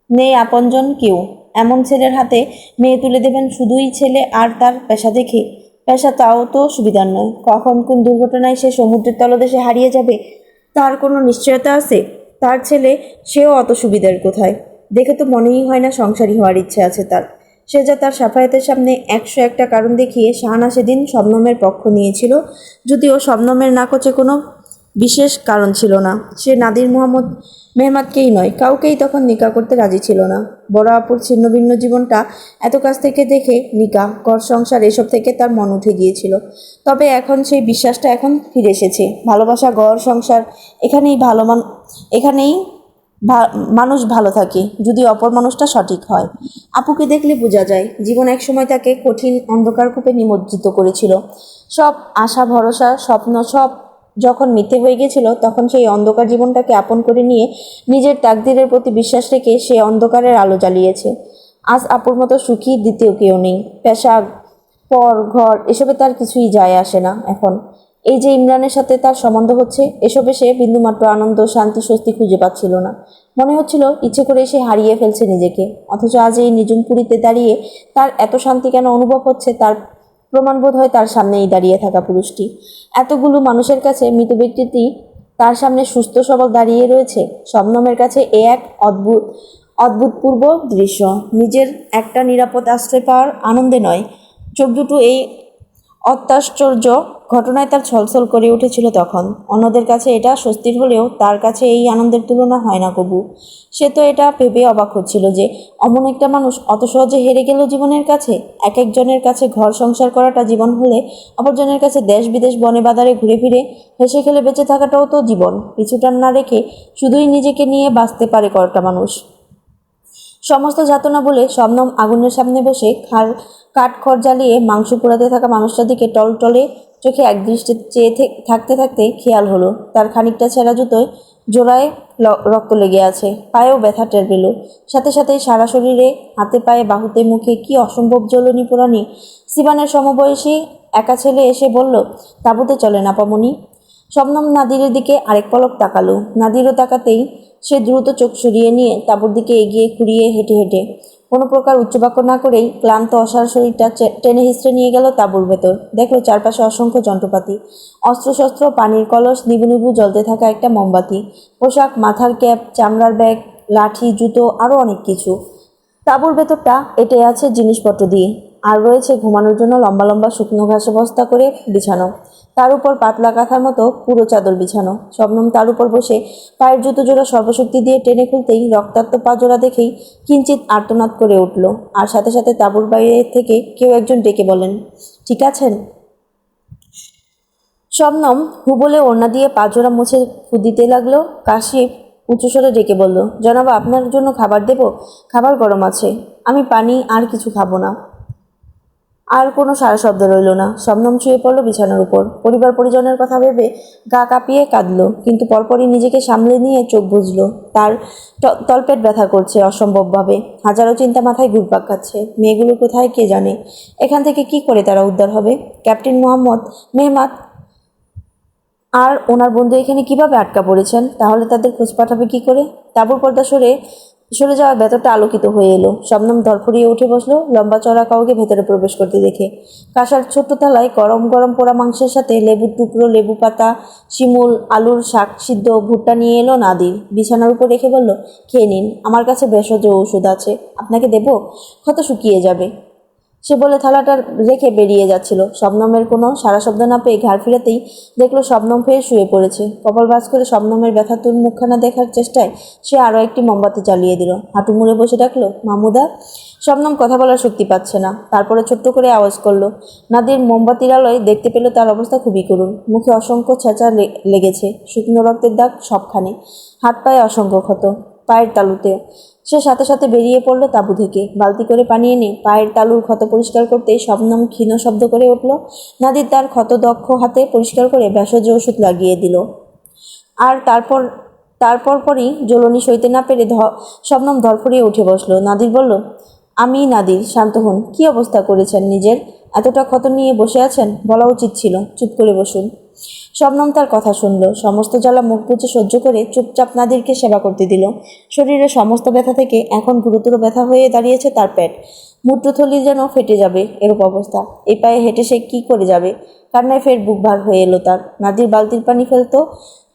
নেই আপনজন কেউ। এমন ছেলের হাতে মেয়ে তুলে দেবেন শুধুই ছেলে আর তার পেশা দেখে? পেশা তাও তো সুবিধার নয়। কখন কোন দুর্ঘটনায় সে সমুদ্রের তলদেশে হারিয়ে যাবে তার কোনো নিশ্চয়তা আছে? তার ছেলে, সেও অত সুবিধার কোথায়? দেখে তো মনেই হয় না সংসারী হওয়ার ইচ্ছে আছে তার। সে যা তার সাফায়াতের সামনে 101টা কারণ দেখিয়ে শাহানা সেদিন শবনমের পক্ষ নিয়েছিল, যদিও শবনমের নাকচে কোনো বিশেষ কারণ ছিল না। সে নাদির মেহমাদকেই নয়, কাউকেই তখন নিকা করতে রাজি ছিল না। বড় আপুর ছিন্নভিন্ন জীবনটা এত কাছ থেকে দেখে নিকা, ঘর সংসার এসব থেকে তার মন উঠে গিয়েছিল। তবে এখন সেই বিশ্বাসটা এখন ফিরে এসেছে। ভালোবাসা, ঘর সংসার, এখানেই মানুষ ভালো থাকে যদি অপর মানুষটা সঠিক হয়। আপুকে দেখলে বোঝা যায় জীবন একসময় তাকে কঠিন অন্ধকার কূপে নিমজ্জিত করেছিল। সব আশা ভরসা স্বপ্ন সব যখন মিথ্যে হয়ে গেছিল, তখন সেই অন্ধকার জীবনটাকে আপন করে নিয়ে নিজের তাকদীরের প্রতি বিশ্বাস রেখে সে অন্ধকারের আলো জ্বালিয়েছে। আজ আপুর মতো সুখী দ্বিতীয় কেউ নেই। পেশা, পর, ঘর এসবে তার কিছুই যায় আসে না এখন। এই যে ইমরানের সাথে তার সম্বন্ধ হচ্ছে, এসবে সে বিন্দুমাত্র আনন্দ, শান্তি, স্বস্তি খুঁজে পাচ্ছিল না। মনে হচ্ছিল ইচ্ছে করে সে হারিয়ে ফেলছে নিজেকে। অথচ আজ এই নিঝুম পুরীতে দাঁড়িয়ে তার এত শান্তি কেন অনুভব হচ্ছে তার প্রমাণ বোধ হয় তার সামনেই দাঁড়িয়ে থাকা পুরুষটি। এতগুলো মানুষের কাছে মৃত ব্যক্তিটি তার সামনে সুস্থ সবল দাঁড়িয়ে রয়েছে। শবনমের কাছে এ এক অদ্ভুতপূর্ব দৃশ্য। নিজের একটা নিরাপদ আশ্রয় পাওয়ার আনন্দে নয়, চোখ দুটো এই অত্যাশ্চর্য ঘটনায় তার ছলছল করে উঠেছিল তখন। অন্যদের কাছে এটা স্বস্তির হলেও তার কাছে এই আনন্দের তুলনা হয় না কবু। সে তো এটা ভেবে অবাক হচ্ছিল যে অমন একটা মানুষ অত সহজে হেরে গেল জীবনের কাছে। এক একজনের কাছে ঘর সংসার করাটা জীবন হলে, অপরজনের কাছে দেশ বিদেশ বনে বাদারে ঘুরে ফিরে হেসে খেলে বেঁচে থাকাটাও তো জীবন। পিছুটান না রেখে শুধুই নিজেকে নিয়ে বাঁচতে পারে কটা মানুষ। সমস্ত যাতনা বলে শবনম আগুনের সামনে বসে কাঠখড় জ্বালিয়ে মাংস পোড়াতে থাকা মানুষটার দিকে টলটলে চোখে একদৃষ্টে চেয়ে থাকতে থাকতে খেয়াল হলো তার খানিকটা ছেঁড়া জুতোয় জোড়ায় রক্ত লেগে আছে। পায়েও ব্যথা টের পেল। সাথে সাথে সারা শরীরে, হাতে পায়ে, বাহুতে, মুখে কি অসম্ভব জ্বলনি পোড়ানি। সিবানের সমবয়সী একা ছেলে এসে বলল, তাঁবুতে চলেন আপামনি। শবনম নাদিরের দিকে আরেক পলক তাকালো। নাদিরও তাকাতেই সে দ্রুত চোখ সরিয়ে নিয়ে তাঁবুর দিকে এগিয়ে খুঁড়িয়ে হেঁটে হেঁটে কোনো প্রকার উচ্চবাক্য না করেই ক্লান্ত অসাড় শরীরটা টেনে হিঁচড়ে নিয়ে গেল তাঁবুর ভেতর। দেখলো চারপাশে অসংখ্য যন্ত্রপাতি, অস্ত্রশস্ত্র, পানির কলস, নিবু নিবু জ্বলতে থাকা একটা মোমবাতি, পোশাক, মাথার ক্যাপ, চামড়ার ব্যাগ, লাঠি, জুতো, আরও অনেক কিছু। তাঁবুর ভেতরটা এঁটে আছে জিনিসপত্র দিয়ে, আর রয়েছে ঘুমানোর জন্য লম্বা লম্বা শুকনো ঘাসে বস্তা করে বিছানো, তার উপর পাতলা কাঁথার মতো পুরো চাদর বিছানো। শবনম তার উপর বসে পায়ের জুতো জোড়া সর্বশক্তি দিয়ে টেনে খুলতেই রক্তাক্ত পা জোড়া দেখেই কিঞ্চিত আর্তনাদ করে উঠল। আর সাথে সাথে তাঁবুর বাইরে থেকে কেউ একজন ডেকে বলেন, ঠিক আছেন? শবনম হু বলে ওড়না দিয়ে পা জোড়া মুছে ফু দিতে লাগলো। কাশিপ উঁচুস্বরে ডেকে বলল, জনাবা, আপনার জন্য খাবার দেব? খাবার গরম আছে। আমি পানি আর কিছু খাবো না। আর কোনো সারা শব্দ রইল না। শবনম শুয়ে পড়ল বিছানার উপর। পরিবার পরিজনের কথা ভেবে গা কাঁপিয়ে কাঁদল, কিন্তু পরপরই নিজেকে সামলে নিয়ে চোখ বুজল। তার তলপেট ব্যথা করছে অসম্ভবভাবে। হাজারো চিন্তা মাথায় ঘুরপাক খাচ্ছে। মেয়েগুলো কোথায় কে জানে? এখান থেকে কি করে তারা উদ্ধার হবে? ক্যাপ্টেন মোহাম্মদ মেহমাদ আর ওনার বন্ধু এখানে কিভাবে আটকা পড়েছেন? তাহলে তাদের খোঁজ পাঠাবে কি করে? তাঁবুর পর্দা সরে সরে যাওয়ার ভেতরটা আলোকিত হয়ে এলো। শবনম ধরফড়িয়ে উঠে বসলো লম্বা চড়া কাউকে ভেতরে প্রবেশ করতে দেখে। কাঁসার ছোট্ট থালায় গরম গরম পোড়া মাংসের সাথে লেবুর টুকরো, লেবু পাতা, শিমুল, আলুর শাক সিদ্ধ, ভুট্টা নিয়ে এলো নাদির। বিছানার উপর রেখে বলল, খেয়ে নিন, আমার কাছে ভেষজ ওষুধ আছে, আপনাকে দেবো? ক্ষত শুকিয়ে যাবে। সে বলে থালাটা রেখে বেরিয়ে যাচ্ছিল। শবনমের কোনো সারা শব্দ না পেয়ে ঘাড় ফিরাতেই দেখলো শবনম ফের শুয়ে পড়েছে। কপাল ভাঁজ করে শবনমের ব্যথাতুর মুখখানা দেখার চেষ্টায় সে আরও একটি মোমবাতি জ্বালিয়ে দিল। হাঁটু মুড়ে বসে ডাকলো, মামুদা। শবনম কথা বলার শক্তি পাচ্ছে না। তারপরে ছোট্ট করে আওয়াজ করলো। নাদির মোমবাতির আলোয় দেখতে পেল তার অবস্থা খুবই করুণ। মুখে অসংখ্য ছেঁচা লেগেছে, শুকনো রক্তের দাগ সবখানে, হাত পায়ে অসংখ্য ক্ষত, পায়ের তালুতে। সে সাথে সাথে বেরিয়ে পড়ল তাঁবু থেকে। বালতি করে পানি এনে পায়ের তালুর ক্ষত পরিষ্কার করতে শবনম ক্ষীণ শব্দ করে উঠল। নাদির তার ক্ষত দক্ষ হাতে পরিষ্কার করে ভেষজ ওষুধ লাগিয়ে দিল। আর তারপরই জ্বলনি সইতে না পেরে শবনম ধরফড়িয়ে উঠে বসলো। নাদির বলল, আমি নাদির, শান্ত হন। কী অবস্থা করেছেন নিজের? এতটা ক্ষত নিয়ে বসে আছেন? বলা উচিত ছিল চুপ করে বসুন। শবনম তার কথা শুনল। সমস্ত জ্বালা মুখ বুজে সহ্য করে চুপচাপ নাদিরকে সেবা করতে দিল। শরীরের সমস্ত ব্যথা থেকে এখন গুরুতর ব্যথা হয়ে দাঁড়িয়েছে তার পেট। মূত্রথলি যেন ফেটে যাবে এরূপ অবস্থা। এই পায়ে হেঁটে সে কী করে যাবে? কান্নায় ফের বুক ভার হয়ে এলো তার। নাদির বালতির পানি ফেলতো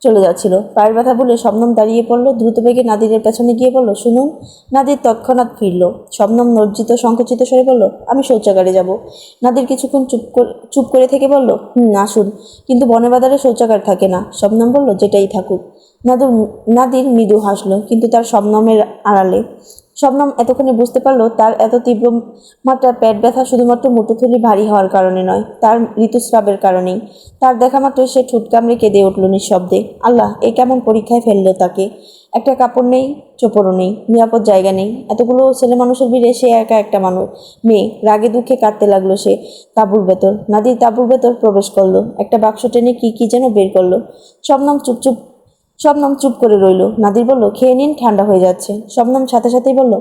চলে যাচ্ছিল। পায়ের ব্যথা বলে শবনম দাঁড়িয়ে পড়ল। দ্রুত বেগে নাদিরের পেছনে গিয়ে বলল, শুনুন। নাদির তৎক্ষণাৎ ফিরল। শবনম লজ্জিত সংকুচিত স্বরে বলল, আমি শৌচাগারে যাব। নাদির কিছুক্ষণ চুপ করে থেকে বলল, আসুন। কিন্তু বনে বাজারে শৌচাগার থাকে না। শবনম বলল, যেটাই থাকুক। নাদির মৃদু হাসল, কিন্তু তার শবনমের আড়ালে। শবনম এতক্ষণে বুঝতে পারল তার এত তীব্র মাত্রার পেট ব্যথা শুধুমাত্র মুঠোথলি ভারী হওয়ার কারণে নয়, তার ঋতুস্রাবের কারণেই। তার দেখা মাত্র সে ঠোঁট কামড়ে কেঁদে উঠল নিঃশব্দে। আল্লাহ, এ কেমন পরীক্ষায় ফেললো তাকে! একটা কাপড় নেই, চোপড়ও নেই, নিরাপদ জায়গা নেই। এতগুলো ছেলে মানুষের ভিড়ে সে একা একটা মেয়ে। রাগে দুঃখে কাঁদতে লাগলো সে তাঁবুর ভেতর। নাদির তাঁবুর ভেতর প্রবেশ করলো। একটা বাক্স টেনে কি যেন বের করলো। শবনম চুপ করে রইল। নাদির বলল, খেয়ে নিন, ঠান্ডা হয়ে যাচ্ছে। শবনম সাথে সাথেই বলল,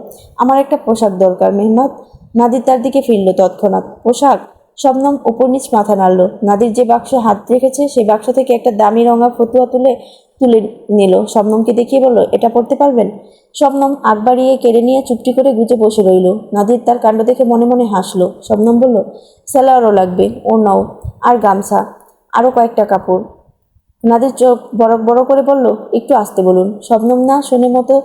আমার একটা পোশাক দরকার মেহমাদ। নাদির তার দিকে ফিরল তৎক্ষণাৎ। পোশাক? শবনম উপর নিচ মাথা নাড়ল। নাদির যে বাক্সে হাত রেখেছে সেই বাক্স থেকে একটা দামি রঙা ফতুয়া তুলে নিল। শবনমকে দেখিয়ে বলল, এটা পড়তে পারবেন? শবনম আগ বাড়িয়ে কেড়ে নিয়ে চুপটি করে গুজে বসে রইল। নাদির তার কাণ্ড দেখে মনে মনে হাসল। শবনম বলল, সালোয়ারও লাগবে, ওড়নাও, আর গামছা, আরও কয়েকটা কাপড়। নাদির চোখ বড় বড় করে বলল, একটু আসতে বলুন। শবনম না শোনে মতো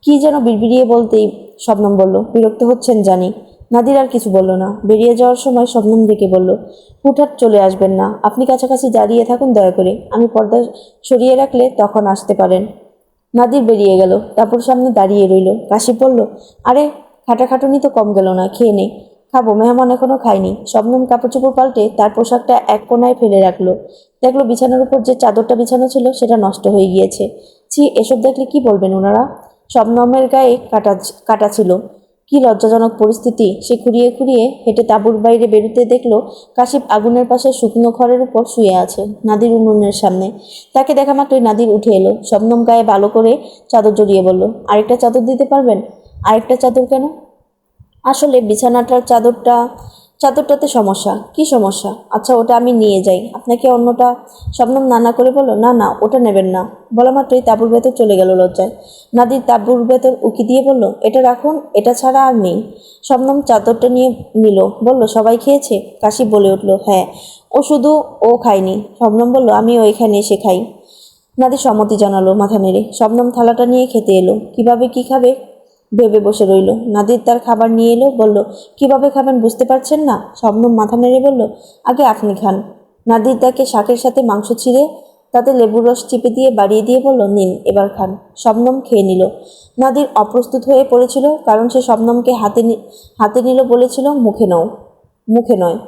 কি যেন বিড়বিড়িয়ে বলতেই শবনম বলল, বিরক্ত হচ্ছেন জানি। নাদির আর কিছু বলল না। বেরিয়ে যাওয়ার সময় শবনম ডেকে বলল, হুটহাট চলে আসবেন না। আপনি কাছাকাছি দাঁড়িয়ে থাকুন দয়া করে। আমি পর্দা সরিয়ে রাখলে তখন আসতে পারেন। নাদির বেরিয়ে গেল। তারপর সামনে দাঁড়িয়ে রইল। কাশিপ বলল, আরে, খাটাখাটুনি তো কম গেল না, খেয়ে নে। খাবো, মেহমান এখনো খায়নি। শবনম কাপড় চোপড় পাল্টে তার পোশাকটা এক কোনায় ফেলে রাখলো। দেখলো বিছানার উপর যে চাদরটা বিছানো ছিল সেটা নষ্ট হয়ে গিয়েছে। ছি, এসব দেখলে কি বলবেন ওনারা? শবনমের গায়ে কাটা ছিল। কি লজ্জাজনক পরিস্থিতি! সে খুঁড়িয়ে খুঁড়িয়ে হেঁটে তাঁবুর বাইরে বেরোতে দেখলো কাশিপ আগুনের পাশে শুকনো খড়ের উপর শুয়ে আছে, নাদির উনুনের সামনে। তাকে দেখা মাত্রই নাদির উঠে এলো। শবনম গায়ে ভালো করে চাদর জড়িয়ে বলল, আরেকটা চাদর দিতে পারবেন? আরেকটা চাদর কেন? আসলে বিছানাটার চাদরটাতে সমস্যা? কি সমস্যা? আচ্ছা ওটা আমি নিয়ে যাই, আপনাকে অন্যটা। শবনম নানা করে বলল, না না ওটা নেবেন না। বলা মাত্রই তাঁবুর ভেতর চলে গেল লজ্জায়। নাদির তাঁবুর ভেতর উকি দিয়ে বলল, এটা রাখুন, এটা ছাড়া আর নেই। শবনম চাদরটা নিয়ে নিল, বলল, সবাই খেয়েছে? কাশি বলে উঠল, হ্যাঁ। ও শুধু ও খায়নি। শবনম বলল, আমি ওইখানে এসে খাই। নাদির সম্মতি জানালো মাথা নেড়ে। শবনম থালাটা নিয়ে খেতে এলো। কিভাবে কি খাবে ভেবে বসে রইল। নাদির তার খাবার নিয়ে এলো, বলল, কিভাবে খাবেন বুঝতে পারছেন না? শবনম মাথা নেড়ে বলল, আগে আপনি খান। নাদির তাকে শাকের সাথে মাংস ছিঁড়ে তাতে লেবুর রস চিপে দিয়ে বাড়িয়ে দিয়ে বলল, নিন এবার খান। শবনম খেয়ে নিল। নাদির অপ্রস্তুত হয়ে পড়েছিল, কারণ সে শবনমকে হাতে নিল বলেছিল, মুখে নয়।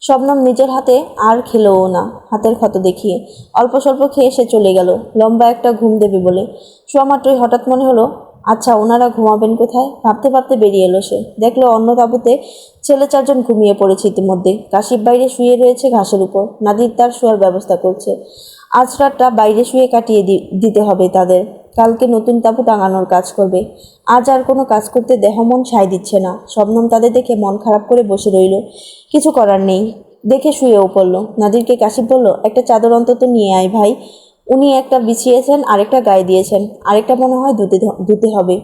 শবনম নিজের হাতে আর খেলোও না, হাতের ক্ষত দেখিয়ে। অল্প স্বল্প খেয়ে সে চলে গেল, লম্বা একটা ঘুম দেবে বলে। শোয়া মাত্রই হঠাৎ মনে হলো, আচ্ছা ওনারা ঘুমাবেন কোথায়? ভাবতে ভাবতে বেরিয়ে এলো সে। দেখলো অন্য তাঁবুতে ছেলে 4জন ঘুমিয়ে পড়েছে ইতিমধ্যে। কাশিপ বাইরে শুয়ে রয়েছে ঘাসের উপর। নাদির তার শোয়ার ব্যবস্থা করছে। আজ রাতটা বাইরে শুয়ে কাটিয়ে দিতে হবে তাদের। কালকে নতুন তাঁবু টাঙানোর কাজ করবে। আজ আর কোনো কাজ করতে দেহ মন সায় দিচ্ছে না। শবনম তাদের দেখে মন খারাপ করে বসে রইল। কিছু করার নেই দেখে শুয়েও পড়ল। নাদিরকে কাশিপ বলল, একটা চাদর অন্তত নিয়ে আয় ভাই। উনি একটা বিছিয়েছেন, আরেকটা গায়ে দিয়েছেন, আরেকটা মনে হয় ধুতে হবে।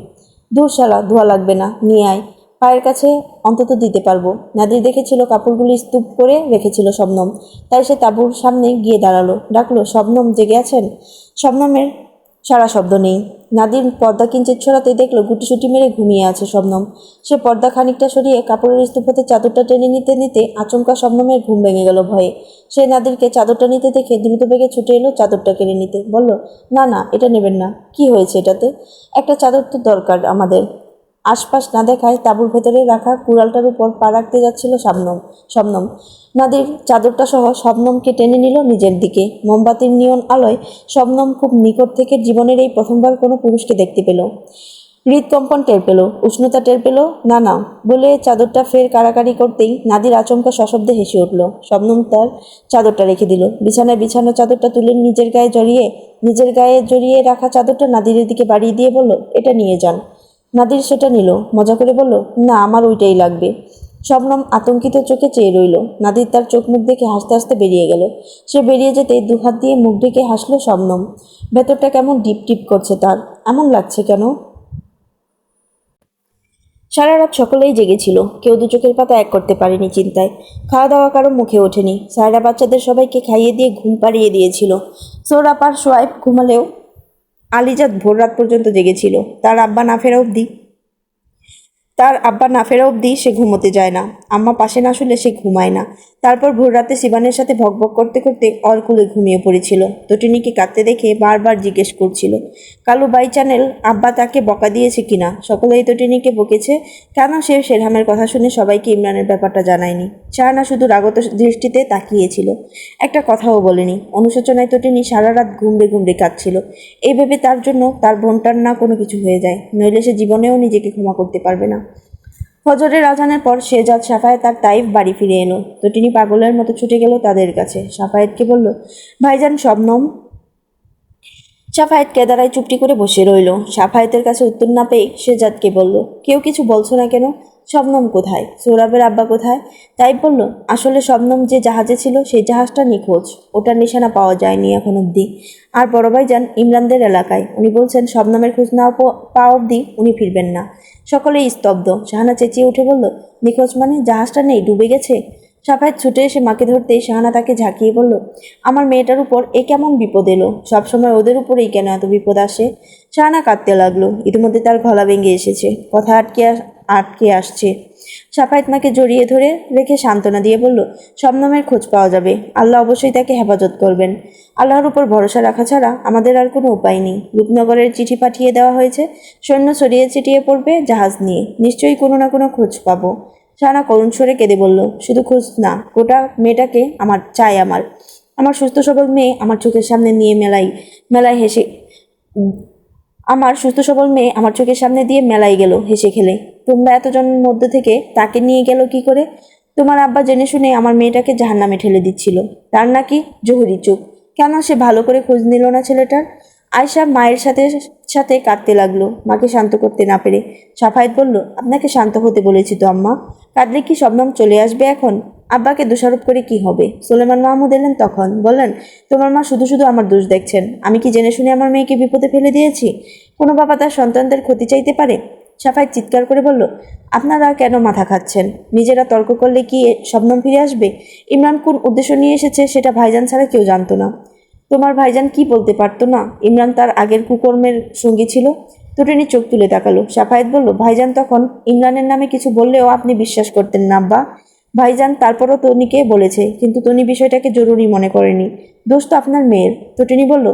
দূর শালা, ধোয়া লাগবে না, নিয়ে আয়। পায়ের কাছে অন্তত দিতে পারবো। নাদির দেখেছিল কাপড়গুলি স্তূপ করে রেখেছিল শবনম, তাই সে তাঁবুর সামনে গিয়ে দাঁড়ালো। ডাকলো, শবনম জেগে আছেন? শবনমের সারা শব্দ নেই। নাদির পর্দা কিঞ্চিত ছড়াতেই দেখলো গুটিসুটি মেরে ঘুমিয়ে আছে শবনম। সে পর্দা খানিকটা সরিয়ে কাপড়ের স্তূপ হতে চাদরটা টেনে নিতে নিতে আচমকা শবনমের ঘুম ভেঙে গেল ভয়ে। সে নাদিরকে চাদরটা নিতে দেখে দ্রুত বেগে ছুটে এলো চাদরটা কেড়ে নিতে। বলল, না না এটা নেবেন না। কি হয়েছে এটাতে? একটা চাদর তো দরকার আমাদের। আশপাশ না দেখায় তাঁবুর ভেতরে রাখা কুড়ালটার উপর পা রাখতে যাচ্ছিল শবনম। নাদির চাদরটা সহ শবনমকে টেনে নিল নিজের দিকে। মোমবাতির নিয়ন আলোয় শবনম খুব নিকট থেকে জীবনের এই প্রথমবার কোনো পুরুষকে দেখতে পেল। হৃদকম্পন টের পেল, উষ্ণতা টের পেল। না না বলে চাদরটা ফের কাড়াকাড়ি করতেই নাদির আচমকা সশব্দে হেসে উঠল। শবনম তার চাদরটা রেখে দিল। বিছানায় বিছানো চাদরটা তুলে নিজের গায়ে জড়িয়ে রাখা চাদরটা নাদিরের দিকে বাড়িয়ে দিয়ে বলল, এটা নিয়ে যান। নাদির সেটা নিল, মজা করে বলল, না আমার ওইটাই লাগবে। শবনম আতঙ্কিত চোখে চেয়ে রইল। নাদির তার চোখ মুখ দেখে হাসতে হাসতে বেরিয়ে গেল। সে বেরিয়ে যেতেই দুহাত দিয়ে মুখ ঢেকে হাসল শবনম। ভেতরটা কেমন ডিপ টিপ করছে তার। এমন লাগছে কেন? সারা রাত সকলেই জেগেছিল। কেউ দু চোখের পাতা এক করতে পারেনি চিন্তায়। খাওয়া দাওয়া কারো মুখে ওঠেনি। সায়রা বাচ্চাদের সবাইকে খাইয়ে দিয়ে ঘুম পাড়িয়ে দিয়েছিল। সোহরাব আর সোয়াইব ঘুমালেও আলিজাত ভোর রাত পর্যন্ত জেগেছিল। তার আব্বা না ফেরা অবধি সে ঘুমোতে যায় না। আম্মা পাশে না শুলে সে ঘুমায় না। তারপর ভোর রাতে সিবানের সাথে ভকভক করতে করতে অরকুলে ঘুমিয়ে পড়েছিল। তটিনীকে কাঁদতে দেখে বারবার জিজ্ঞেস করছিল, কালু বাই চ্যানেল আব্বা তাকে বকা দিয়েছে কিনা। সকলেই তটিনীকে বকেছে কেন সে শেরহামের কথা শুনে সবাইকে ইমরানের ব্যাপারটা জানায়নি। শাহানা শুধু রাগত দৃষ্টিতে তাকিয়েছিল, একটা কথাও বলেনি। অনুশোচনায় তটিনী সারা রাত ঘুমড়ে কাঁদছিল। এই ভেবে তার জন্য তার বোনটার না কোনো কিছু হয়ে যায়, নইলে সে জীবনেও নিজেকে ক্ষমা করতে পারবে না। ফজরের আজানের পর শেহজাদ সাফায়েত আর তাইফ বাড়ি ফিরে এলো। তটিনী পাগলের মতো ছুটে গেল তাদের কাছে। সাফায়েতকে বলল, ভাইজান শবনম। সাফায়েত কেদারায় চুপটি করে বসে রইল। সাফায়েতের কাছে উত্তর না পেয়ে শেহজাদকে বলল, কেউ কিছু বলছো না কেন? শবনম কোথায়? সৌরভের আব্বা কোথায়? তাইফ বলল, আসলে শবনম যে জাহাজে ছিল সেই জাহাজটা নিখোঁজ। ওটার নিশানা পাওয়া যায়নি এখন অবধি। আর বড় ভাইজান ইমরানদের এলাকায়। উনি বলছেন শবনমের খোঁজ না পাওয়া অবধি উনি ফিরবেন না। সকলেই স্তব্ধ। শাহানা চেঁচিয়ে উঠে বলল, নিখোঁজ মানে জাহাজটা নেই, ডুবে গেছে? সাফায়েত ছুটে এসে মাকে ধরতেই শাহানা তাকে ঝাঁকিয়ে বলল, আমার মেয়েটার উপর এ কেমন বিপদ এলো? সবসময় ওদের উপরেই কেন এত বিপদ আসে? শাহানা কাঁদতে লাগলো। ইতিমধ্যে তার গলা ভেঙে এসেছে, কথা আটকে আসছে। সাফায়েত মাকে জড়িয়ে ধরে রেখে সান্ত্বনা দিয়ে বলল, শবনমের খোঁজ পাওয়া যাবে। আল্লাহ অবশ্যই তাকে হেফাজত করবেন। আল্লাহর উপর ভরসা রাখা ছাড়া আমাদের আর কোনো উপায় নেই। রূপনগরের চিঠি পাঠিয়ে দেওয়া হয়েছে, সৈন্য ছড়িয়ে ছিটিয়ে পড়বে জাহাজ নিয়ে। নিশ্চয়ই কোনো না কোনো খোঁজ পাবো। শাহানা করুণ স্বরে কেঁদে বলল, শুধু খোঁজ না, গোটা মেয়েটাকে আমার সুস্থ সবল মেয়ে আমার চোখের সামনে নিয়ে মেলায় হেসে আমার সুস্থ সবল মেয়ে আমার চোখের সামনে দিয়ে মেলায় গেল হেসে খেলে। তোমরা এতজনের মধ্যে থেকে তাকে নিয়ে গেল কি করে? তোমার আব্বা জেনে শুনে আমার মেয়েটাকে জাহান্নামে ঠেলে দিচ্ছিল। তার নাকি জহুরি চোখ। কেন সে ভালো করে খোঁজ নিল না ছেলেটার? আয়শা মায়ের সাথে সাথে কাঁদতে লাগলো, মাকে শান্ত করতে না পেরে। সাফায়েত বলল, আপনাকে শান্ত হতে বলেছি তো আম্মা। কাঁদলে কি শবনম চলে আসবে এখন? আব্বাকে দোষারোপ করে কি হবে? সুলেমান মাহমুদ এলেন তখন, বললেন, তোমার মা শুধু শুধু আমার দোষ দেখছেন। আমি কি জেনে শুনে আমার মেয়েকে বিপদে ফেলে দিয়েছি? কোনো বাবা তার সন্তানদের ক্ষতি চাইতে পারে? সাফায়েত চিৎকার করে বলল, আপনারা কেন মাথা খাচ্ছেন? নিজেরা তর্ক করলে কি শবনম ফিরে আসবে? ইমরান কোন উদ্দেশ্য নিয়ে এসেছে সেটা ভাইজান ছাড়া কেউ জানতো না। তোমার ভাইজান কি বলতে পারতো না ইমরান তার আগের কুকর্মের সঙ্গী ছিল? তটিনী চোখ তুলে তাকালো। সাফায়েত বলল, ভাইজান তখন ইমরানের নামে কিছু বললেও আপনি বিশ্বাস করতেন না আব্বা। ভাইজান তারপরও তনিকে বলেছে, কিন্তু তনি বিষয়টাকে জরুরি মনে করেনি। দোষ তো আপনার মেয়ের। তটিনী বলল,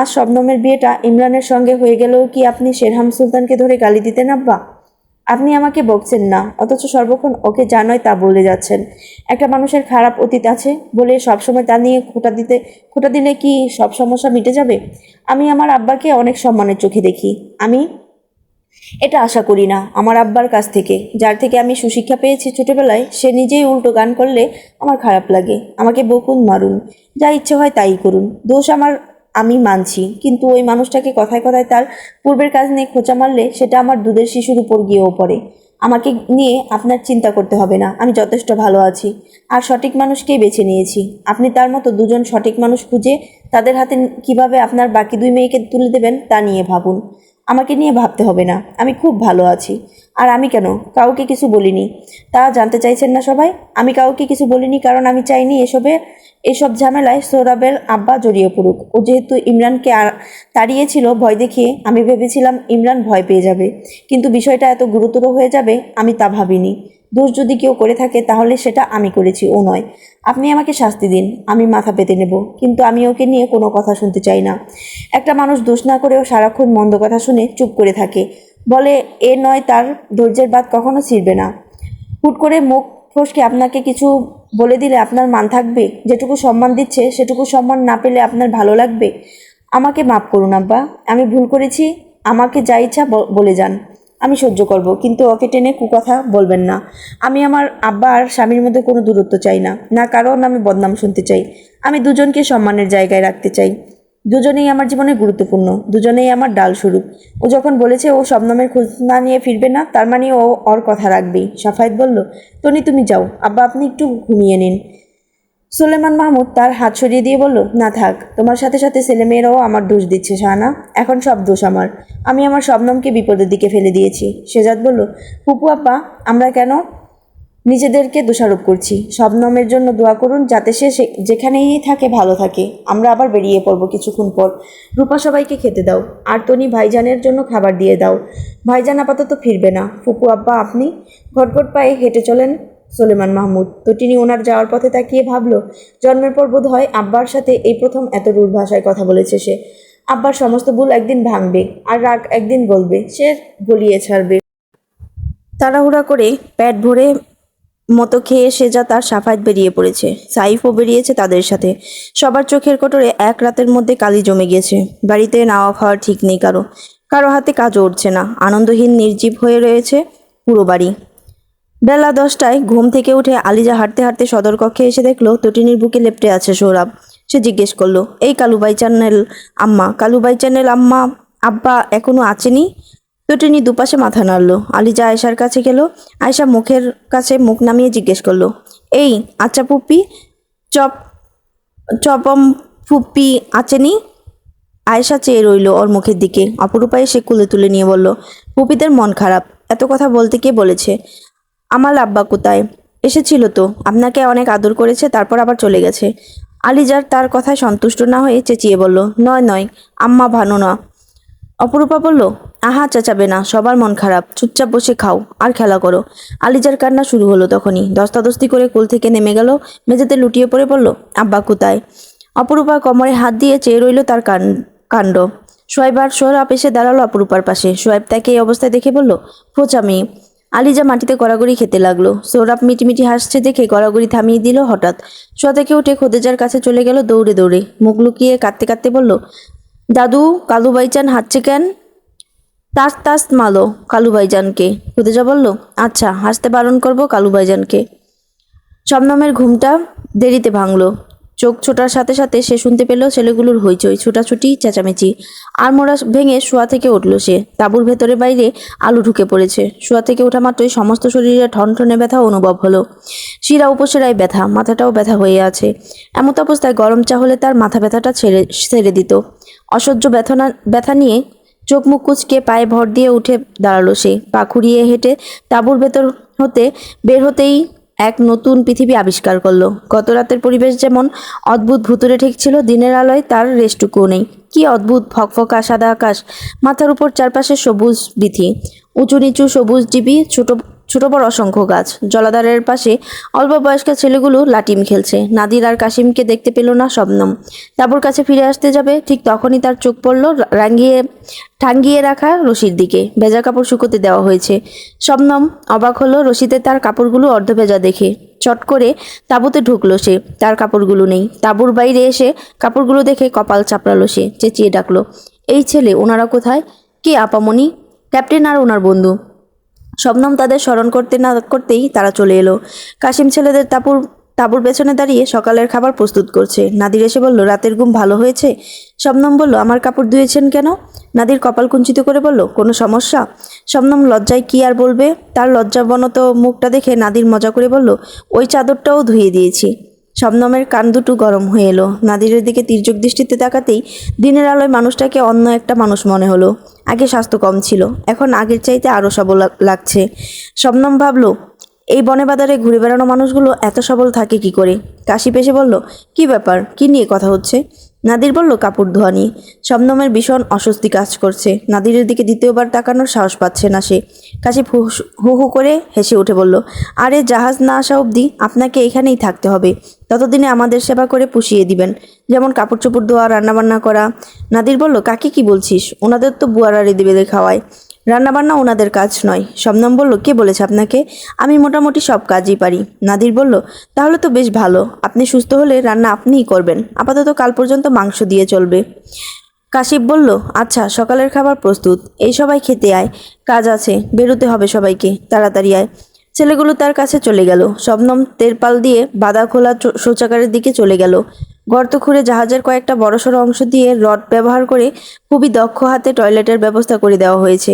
আজ শবনমের বিয়েটা ইমরানের সঙ্গে হয়ে গেলেও কি আপনি শেরহাম সুলতানকে ধরে গালি দিতেন আব্বা? আপনি আমাকে বকছেন না, অথচ সর্বক্ষণ ওকে যা নয় তা বলে যাচ্ছেন। একটা মানুষের খারাপ অতীত আছে বলে সবসময় তা নিয়ে খোঁটা দিলে কি সব সমস্যা মিটে যাবে? আমি আমার আব্বাকে অনেক সম্মানের চোখে দেখি। আমি এটা আশা করি না আমার আব্বার কাছ থেকে, যার থেকে আমি সুশিক্ষা পেয়েছি ছোটবেলায়। সে নিজেই উল্টো গান করলে আমার খারাপ লাগে। আমাকে বকুন, মারুন, যা ইচ্ছে হয় তাই করুন, দোষ আমার, আমি মানছি। কিন্তু ওই মানুষটাকে কথায় কথায় তার পূর্বের কাজ নিয়ে খোঁচা মারলে সেটা আমার দুধের শিশুর উপর গিয়েও পড়ে। আমাকে নিয়ে আপনার চিন্তা করতে হবে না, আমি যথেষ্ট ভালো আছি। আর সঠিক মানুষকেই বেছে নিয়েছি। আপনি তার মতো দুজন সঠিক মানুষ খুঁজে তাদের হাতে কিভাবে আপনার বাকি দুই মেয়েকে তুলে দেবেন তা নিয়ে ভাবুন। আমাকে নিয়ে ভাবতে হবে না, আমি খুব ভালো আছি। আর আমি কেন কাউকে কিছু বলিনি তা জানতে চাইছেন না সবাই? আমি কাউকে কিছু বলিনি কারণ আমি চাইনি এসব ঝামেলায় সৌরভের আব্বা জড়িয়ে পড়ুক। ও যেহেতু ইমরানকে তাড়িয়েছিল ভয় দেখিয়ে, আমি ভেবেছিলাম ইমরান ভয় পেয়ে যাবে, কিন্তু বিষয়টা এত গুরুতর হয়ে যাবে আমি তা ভাবিনি। দোষ যদি কেউ করে থাকে তাহলে সেটা আমি করেছি, ও নয়। আপনি আমাকে শাস্তি দিন, আমি মাথা পেতে নেব, কিন্তু আমি ওকে নিয়ে কোনো কথা শুনতে চাই না। একটা মানুষ দোষ না করেও সারাক্ষণ মন্দ কথা শুনে চুপ করে থাকে, বলে এ নয় তার ধৈর্যের বাঁধ কখনো ছিঁড়বে না। হুট করে মুখ ফসকে আপনাকে কিছু বলে দিলে আপনার মান থাকবে? যেটুকু সম্মান দিচ্ছে সেটুকু সম্মান না পেলে আপনার ভালো লাগবে? আমাকে মাফ করুন আব্বা, আমি ভুল করেছি। আমাকে যা ইচ্ছা বলে যান, আমি সহ্য করব, কিন্তু ওকে টেনে কুকথা বলবেন না। আমি আমার আব্বা আর স্বামীর মধ্যে কোনো দূরত্ব চাই না, না কারো নামে বদনাম শুনতে চাই। আমি দুজনকে সম্মানের জায়গায় রাখতে চাই। দুজনেই আমার জীবনে গুরুত্বপূর্ণ, দুজনেই আমার ডাল স্বরূপ। ও যখন বলেছে ও শবনমের খোঁজ না নিয়ে ফিরবে না, তার মানে ও ওর কথা রাখবেই। সাফায়েত বলল, টনি তুমি যাও, আব্বা আপনি একটু ঘুমিয়ে নিন। সুলেমান মাহমুদ তার হাত সরিয়ে দিয়ে বলল, না থাক, তোমার সাথে সাথে ছেলেমেয়েরাও আমার দোষ দিচ্ছে শাহানা। এখন সব দোষ আমার। আমি আমার শবনমকে বিপদের দিকে ফেলে দিয়েছি। শেজাদ বলল, ফুপু আব্বা, আমরা কেন নিজেদেরকে দোষারোপ করছি? শবনমের জন্য দোয়া করুন যাতে সে যেখানেই থাকে ভালো থাকে। আমরা আবার বেরিয়ে পড়ব কিছুক্ষণ পর। রূপা সবাইকে খেতে দাও, আর তনি ভাইজানের জন্য খাবার দিয়ে দাও। ভাইজান আপাতত ফিরবে না। ফুপু আব্বা আপনি? ঘটঘট পায়ে হেঁটে চলেন সুলেমান মাহমুদ। তটিনী ওনার যাওয়ার পথে তাকিয়ে ভাবল, জন্মের পর বোধ হয় আব্বার সাথে এই প্রথম এত রূঢ় ভাষায় কথা বলেছে সে। আব্বার সমস্ত ভুল একদিন ভাঙবে, আর রাগ একদিন বলবে, সে গলিয়ে ছাড়বে। তাড়াহুড়া করে পেট ভরে মতো খেয়ে সেজা তার সাফায়েত বেরিয়ে পড়েছে। সাইফও বেরিয়েছে তাদের সাথে। সবার চোখের কোটরে এক রাতের মধ্যে কালি জমে গেছে। বাড়িতে নাওয়া খাওয়ার ঠিক নেই কারো। কারো হাতে কাজও উঠছে না। আনন্দহীন নির্জীব হয়ে রয়েছে পুরো বাড়ি। বেলা 10টায় ঘুম থেকে উঠে আলিজা হাঁটতে হাঁটতে সদর কক্ষে এসে দেখলো তটিনীর বুকে লেপ্টে আছে সৌরভ। সে জিজ্ঞেস করলো, এই কালুবাই চ্যানেল আম্মা, কালুবাই চ্যানেল আম্মা, আব্বা এখনো আছেনি? তটিনী দুপাশে মাথা নাড়ল। আলিজা আয়েশার কাছে গেল। আয়েশা মুখের কাছে মুখ নামিয়ে জিজ্ঞেস করলো, এই আচ্ছা পুপ্পি, চপ চপম ফুপ্পি আছেনি? আয়েশা চেয়ে রইল ওর মুখের দিকে। অপরূপা এসে কুলে তুলে নিয়ে বলল, পুপিদের মন খারাপ। এত কথা বলতে কে বলেছে? আমার আব্বা কোথায়? এসেছিল তো, আপনাকে অনেক আদর করেছে, তারপর আবার চলে গেছে। আলিজার তার কথায় সন্তুষ্ট না হয়ে চেঁচিয়ে বলল, নয় নয় আম্মা, ভানো না। অপরূপা বলল, আহা চেঁচাবে না, সবার মন খারাপ, চুপচাপ বসে খাও আর খেলা করো। আলিজার কান্না শুরু হলো তখনই। দস্তাদস্তি করে কোল থেকে নেমে গেল, মেঝেতে লুটিয়ে পড়ে বলল, আব্বা কোথায়? অপরূপা কোমরে হাত দিয়ে চেয়ে রইল তার কাণ্ড। সোয়েব আর সোহরাব এসে দাঁড়ালো অপরূপার পাশে। সোয়েব তাকে এই অবস্থায় দেখে বলল, ফোঁচা মেয়ে। আলিজা মাটিতে গড়াগড়ি খেতে লাগলো। সোহরাব মিটিমিটি হাসছে দেখে গড়াগড়ি থামিয়ে দিল হঠাৎ। শোয়া থেকে উঠে খোদেজার কাছে চলে গেল দৌড়ে দৌড়ে। মুখ লুকিয়ে কাঁদতে কাঁদতে বলল, দাদু কালু ভাইজান হাঁটছে কেন? তাস তাস মালো কালু ভাইজানকে। খোদেজা বলল, আচ্ছা, হাসতে বারণ করবো কালু ভাইজানকে। শবনমের ঘুমটা দেরিতে ভাঙল। চোখ ছোটার সাথে সাথে সে শুনতে পেল ছেলেগুলোর হইচই, ছোটাছুটি, চেঁচামেচি। আর মোড়া ভেঙে শোয়া থেকে উঠল সে। তাঁবুর ভেতরে বাইরে আলো ঢুকে পড়েছে। শোয়া থেকে ওঠা মাত্রই সমস্ত শরীরে ঠনঠনে ব্যথা অনুভব হলো। শিরা উপশিরায় ব্যথা, মাথাটাও ব্যথা হয়ে আছে। এমত অবস্থায় গরম চা হলে তার মাথা ব্যথাটা ছেড়ে দিত। অসহ্য ব্যথা নিয়ে চোখ মুখ কুচকে পায়ে ভর দিয়ে উঠে দাঁড়ালো সে। পা খুঁড়িয়ে হেঁটে তাঁবুর ভেতর হতে বের হতেই এক নতুন পৃথিবী আবিষ্কার করলো। গত রাতের পরিবেশ যেমন অদ্ভুত ভুতুড়ে ঠেকছিল, দিনের আলোয় তার রেশটুকুও নেই। কি অদ্ভুত ফকফকা সাদা আকাশ, মাথার উপর চারপাশে সবুজ বীথি, উঁচু নিচু সবুজ ডিবি, ছোট ছোট বড় অসংখ্য গাছ। জলাধারের পাশে অল্প বয়স্ক ছেলেগুলো লাটিম খেলছে। নাদির আর কাশিমকে দেখতে পেল না শবনম। তাঁবুর কাছে ফিরে আসতে যাবে, ঠিক তখনই তার চোখ পড়ল টাঙ্গিয়ে রাখা রশির দিকে। ভেজা কাপড় শুকোতে দেওয়া হয়েছে। শবনম অবাক হলো রশিতে তার কাপড়গুলো অর্ধভেজা দেখে। চট করে তাঁবুতে ঢুকলো সে। তার কাপড়গুলো নেই। তাঁবুর বাইরে এসে কাপড়গুলো দেখে কপাল চাপড়ালো সে। চেঁচিয়ে ডাকলো, এই ছেলে, ওনারা কোথায়? কে আপামনি? ক্যাপ্টেন আর ওনার বন্ধু। শবনম তাদের স্মরণ করতে না করতেই তারা চলে এলো। কাশিম ছেলেদের তাঁবুর পেছনে দাঁড়িয়ে সকালের খাবার প্রস্তুত করছে। নাদির এসে বলল, রাতের ঘুম ভালো হয়েছে? শবনম বলল, আমার কাপড় ধুয়েছেন কেন? নাদির কপাল কুঞ্চিত করে বলল, কোনো সমস্যা? শবনম লজ্জায় কি আর বলবে। তার লজ্জাবনত মুখটা দেখে নাদির মজা করে বলল, ওই চাদরটাও ধুয়ে দিয়েছি। শবনমের কান দুটো গরম হয়ে এলো। নাদিরের দিকে তির্যক দৃষ্টিতে তাকাতেই দিনের আলোয় মানুষটাকে অন্য একটা মানুষ মনে হলো। আগে স্বাস্থ্য কম ছিল, এখন আগের চাইতে আরও সবল লাগছে। শবনম ভাবল, এই বনে বাজারে ঘুরে বেড়ানো মানুষগুলো এত সবল থাকে কি করে? কাশি পেশে বলল, কি ব্যাপার, কি নিয়ে কথা হচ্ছে? নাদির বলল, কাপড় ধোয়া নিয়ে। শবনমের ভীষণ অস্বস্তি কাজ করছে। নাদিরের দিকে দ্বিতীয়বার তাকানোর সাহস পাচ্ছে না সে। কাশি হু হু করে হেসে উঠে বলল, আরে জাহাজ না আসা অবধি আপনাকে এখানেই থাকতে হবে। ততদিনে আমাদের সেবা করে পুষিয়ে দিবেন, যেমন কাপড় চোপড় ধোয়া, রান্নাবান্না করা। নাদির বলল, কাকে কি বলছিস? ওনাদের তো বুয়ারা রেঁধে বেঁধে খাওয়ায়, রান্নাবান্না ওনাদের কাজ নয়। শবনম বলল, কে বলেছে আপনাকে? আমি মোটামুটি সব কাজই পারি। নাদির বলল, তাহলে তো বেশ ভালো। আপনি সুস্থ হলে রান্না আপনিই করবেন। আপাতত কাল পর্যন্ত মাংস দিয়ে চলবে। কাশিপ বলল, আচ্ছা, সকালের খাবার প্রস্তুত। এই সবাই খেতে আয়, কাজ আছে, বেরোতে হবে সবাইকে, তাড়াতাড়ি আয়। ছেলেগুলো তার কাছে চলে গেল। শবনম তেরপাল দিয়ে বাঁধা খোলা শৌচাগারের দিকে চলে গেল। গর্ত খুঁড়ে জাহাজের কয়েকটা বড়সড় অংশ দিয়ে রড ব্যবহার করে খুবই দক্ষ হাতে টয়লেটের ব্যবস্থা করে দেওয়া হয়েছে।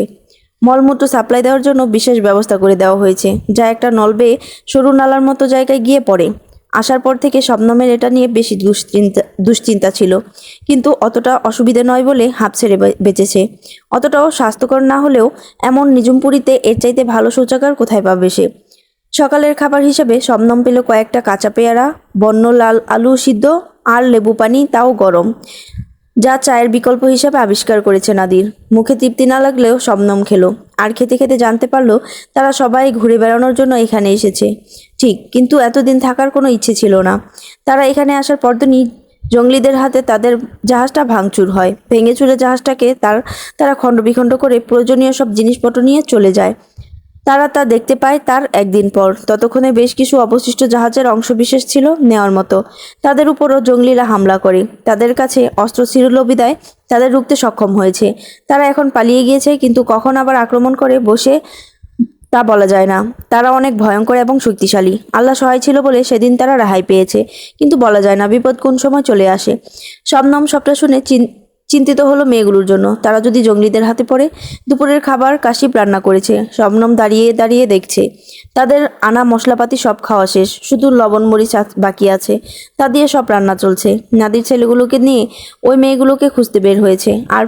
মলমূত্র সাপ্লাই দেওয়ার জন্য বিশেষ ব্যবস্থা করে দেওয়া হয়েছে, যা একটা নল বেয়ে সরু নালার মতো জায়গায় গিয়ে পড়ে। আসার পর থেকে শবনমের এটা নিয়ে বেশি দুশ্চিন্তা ছিল, কিন্তু অতটা অসুবিধে নয় বলে হাঁপ ছেড়ে বেঁচেছে। অতটাও স্বাস্থ্যকর না হলেও এমন নিঝুমপুরীতে এর চাইতে ভালো শৌচাগার কোথায় পাবে সে? সকালের খাবার হিসেবে শবনম পেল কয়েকটা কাঁচা পেয়ারা, বন্য লাল আলু সিদ্ধ আর লেবু পানি, তাও গরম, যা চায়ের বিকল্প হিসেবে আবিষ্কার করেছে নাদির। মুখে তৃপ্তি না লাগলেও শবনম খেলো। আর খেতে খেতে জানতে পারলো তারা সবাই ঘুরে বেড়ানোর জন্য এখানে এসেছে। ঠিক, কিন্তু এতদিন থাকার কোনো ইচ্ছে ছিল না। তারা এখানে আসার পরদিনই জঙ্গলিদের হাতে তাদের জাহাজটা ভাঙচুর হয়। ভেঙে চুরে জাহাজটাকে তারা খণ্ডবিখণ্ড করে প্রয়োজনীয় সব জিনিসপত্র নিয়ে চলে যায়। তারা তা দেখতে পায় তার একদিন পর। ততক্ষণে বেশ কিছু অবশিষ্ট জাহাজের অংশবিশেষ ছিল নেওয়ার মতো। তাদের উপরও জঙ্গলিরা হামলা করে। তাদের কাছে অস্ত্র ছিল বিদায় তাদের রুখতে সক্ষম হয়েছে। তারা এখন পালিয়ে গিয়েছে, কিন্তু কখন আবার আক্রমণ করে বসে তা বলা যায় না। তারা অনেক ভয়ঙ্কর এবং শক্তিশালী। আল্লাহ সহায় ছিল বলে সেদিন তারা রেহাই পেয়েছে, কিন্তু বলা যায় না বিপদ কোন সময় চলে আসে। শবনম সবটা শুনে চিন্তিত হলো মেয়েগুলোর জন্য। তারা যদি জঙ্গলিদের হাতে পড়ে। দুপুরের খাবার কাশিপ রান্না করেছে। শবনম দাঁড়িয়ে দাঁড়িয়ে দেখছে। তাদের আনা মশলাপাতি সব খাওয়া শেষ, শুধু লবণ মরিচ বাকি আছে। তা দিয়ে সব রান্না চলছে। নাদির ছেলেগুলোকে নিয়ে ওই মেয়েগুলোকে খুঁজতে বের হয়েছে, আর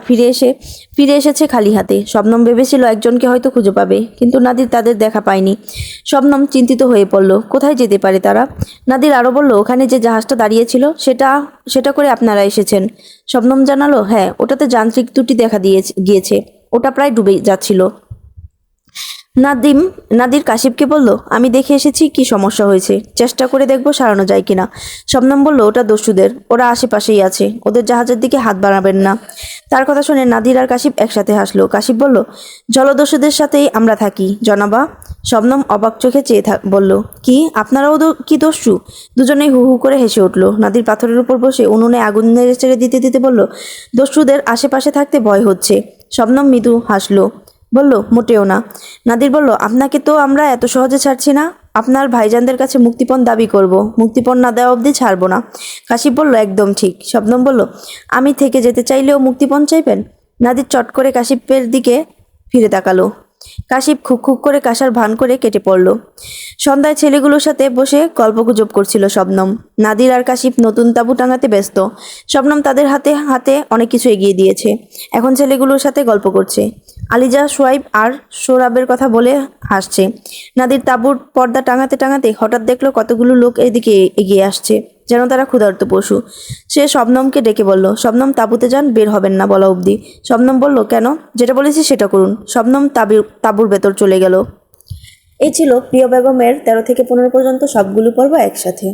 ফিরে এসেছে খালি হাতে। শবনম ভেবেছিল একজনকে হয়তো খুঁজে পাবে, কিন্তু নাদির তাদের দেখা পায়নি। শবনম চিন্তিত হয়ে পড়ল, কোথায় যেতে পারে তারা? নাদির আরও বলল, ওখানে যে জাহাজটা দাঁড়িয়েছিল সেটা করে আপনারা এসেছেন। শবনম জানালো, হ্যাঁ, ওটাতে যান্ত্রিক ত্রুটি দেখা গিয়েছে, ওটা প্রায় ডুবে যাচ্ছিল। নাদির কাশিপকে বলল, আমি দেখে এসেছি কি সমস্যা হয়েছে, চেষ্টা করে দেখবো সারানো যায় কিনা। শবনম বলল, ওটা দস্যুদের, ওরা আশেপাশেই আছে, ওদের জাহাজের দিকে হাত বাড়াবেন না। তার কথা শুনে নাদির আর কাশিপ একসাথে হাসলো। কাশিপ বলল, জলদস্যুদের সাথেই আমরা থাকি জনাবা। শবনম অবাক চোখে চেয়ে বলল, কি আপনারাও কি দস্যু? দুজনেই হু হু করে হেসে উঠল। নাদির পাথরের উপর বসে উনুনে আগুন নেড়ে চেড়ে দিতে দিতে বলল, দস্যুদের আশেপাশে থাকতে ভয় হচ্ছে। শবনম মৃদু হাসলো, বলল, মোটেও না। নাদির বলল, আপনাকে তো আমরা এত সহজে ছাড়ছি না, আপনার ভাইজানদের কাছে মুক্তিপণ দাবি করব, মুক্তিপণ না দেওয়া অবধি ছাড়বো না। কাশিপ বলল, একদম ঠিক। শবনম বলল, আমি থেকে যেতে চাইলেও মুক্তিপণ চাইবেন? নাদির চট করে কাশিপের দিকে ফিরে তাকালো। কাশিপ খুক খুক করে কাশার ভান করে কেটে পড়ল। সন্ধ্যায় ছেলেগুলোর সাথে বসে গল্পগুজব করছিল শবনম। নাদির আর কাশিপ নতুন তাঁবু টাঙাতে ব্যস্ত। শবনম তাদের হাতে হাতে অনেক কিছু এগিয়ে দিয়েছে। এখন ছেলেগুলোর সাথে গল্প করছে। আলিজা, সোয়াইব আর সোরাবের কথা বলে হাসছে। নাদির তাঁবুর পর্দা টাঙাতে টাঙাতে হঠাৎ দেখলো কতগুলো লোক এদিকে এগিয়ে আসছে, যেন তারা ক্ষুধার্ত পশু। সে শবনমকে ডেকে বলল, শবনম, তাঁবুতে যান, বের হবেন না বলা অবধি। শবনম বলল, কেন? যেটা বলেছি সেটা করুন। শবনম তাঁবুর ভেতর চলে গেল। এই ছিল প্রিয় বেগমের 13 থেকে 15 পর্যন্ত সবগুলো পর্ব একসাথে।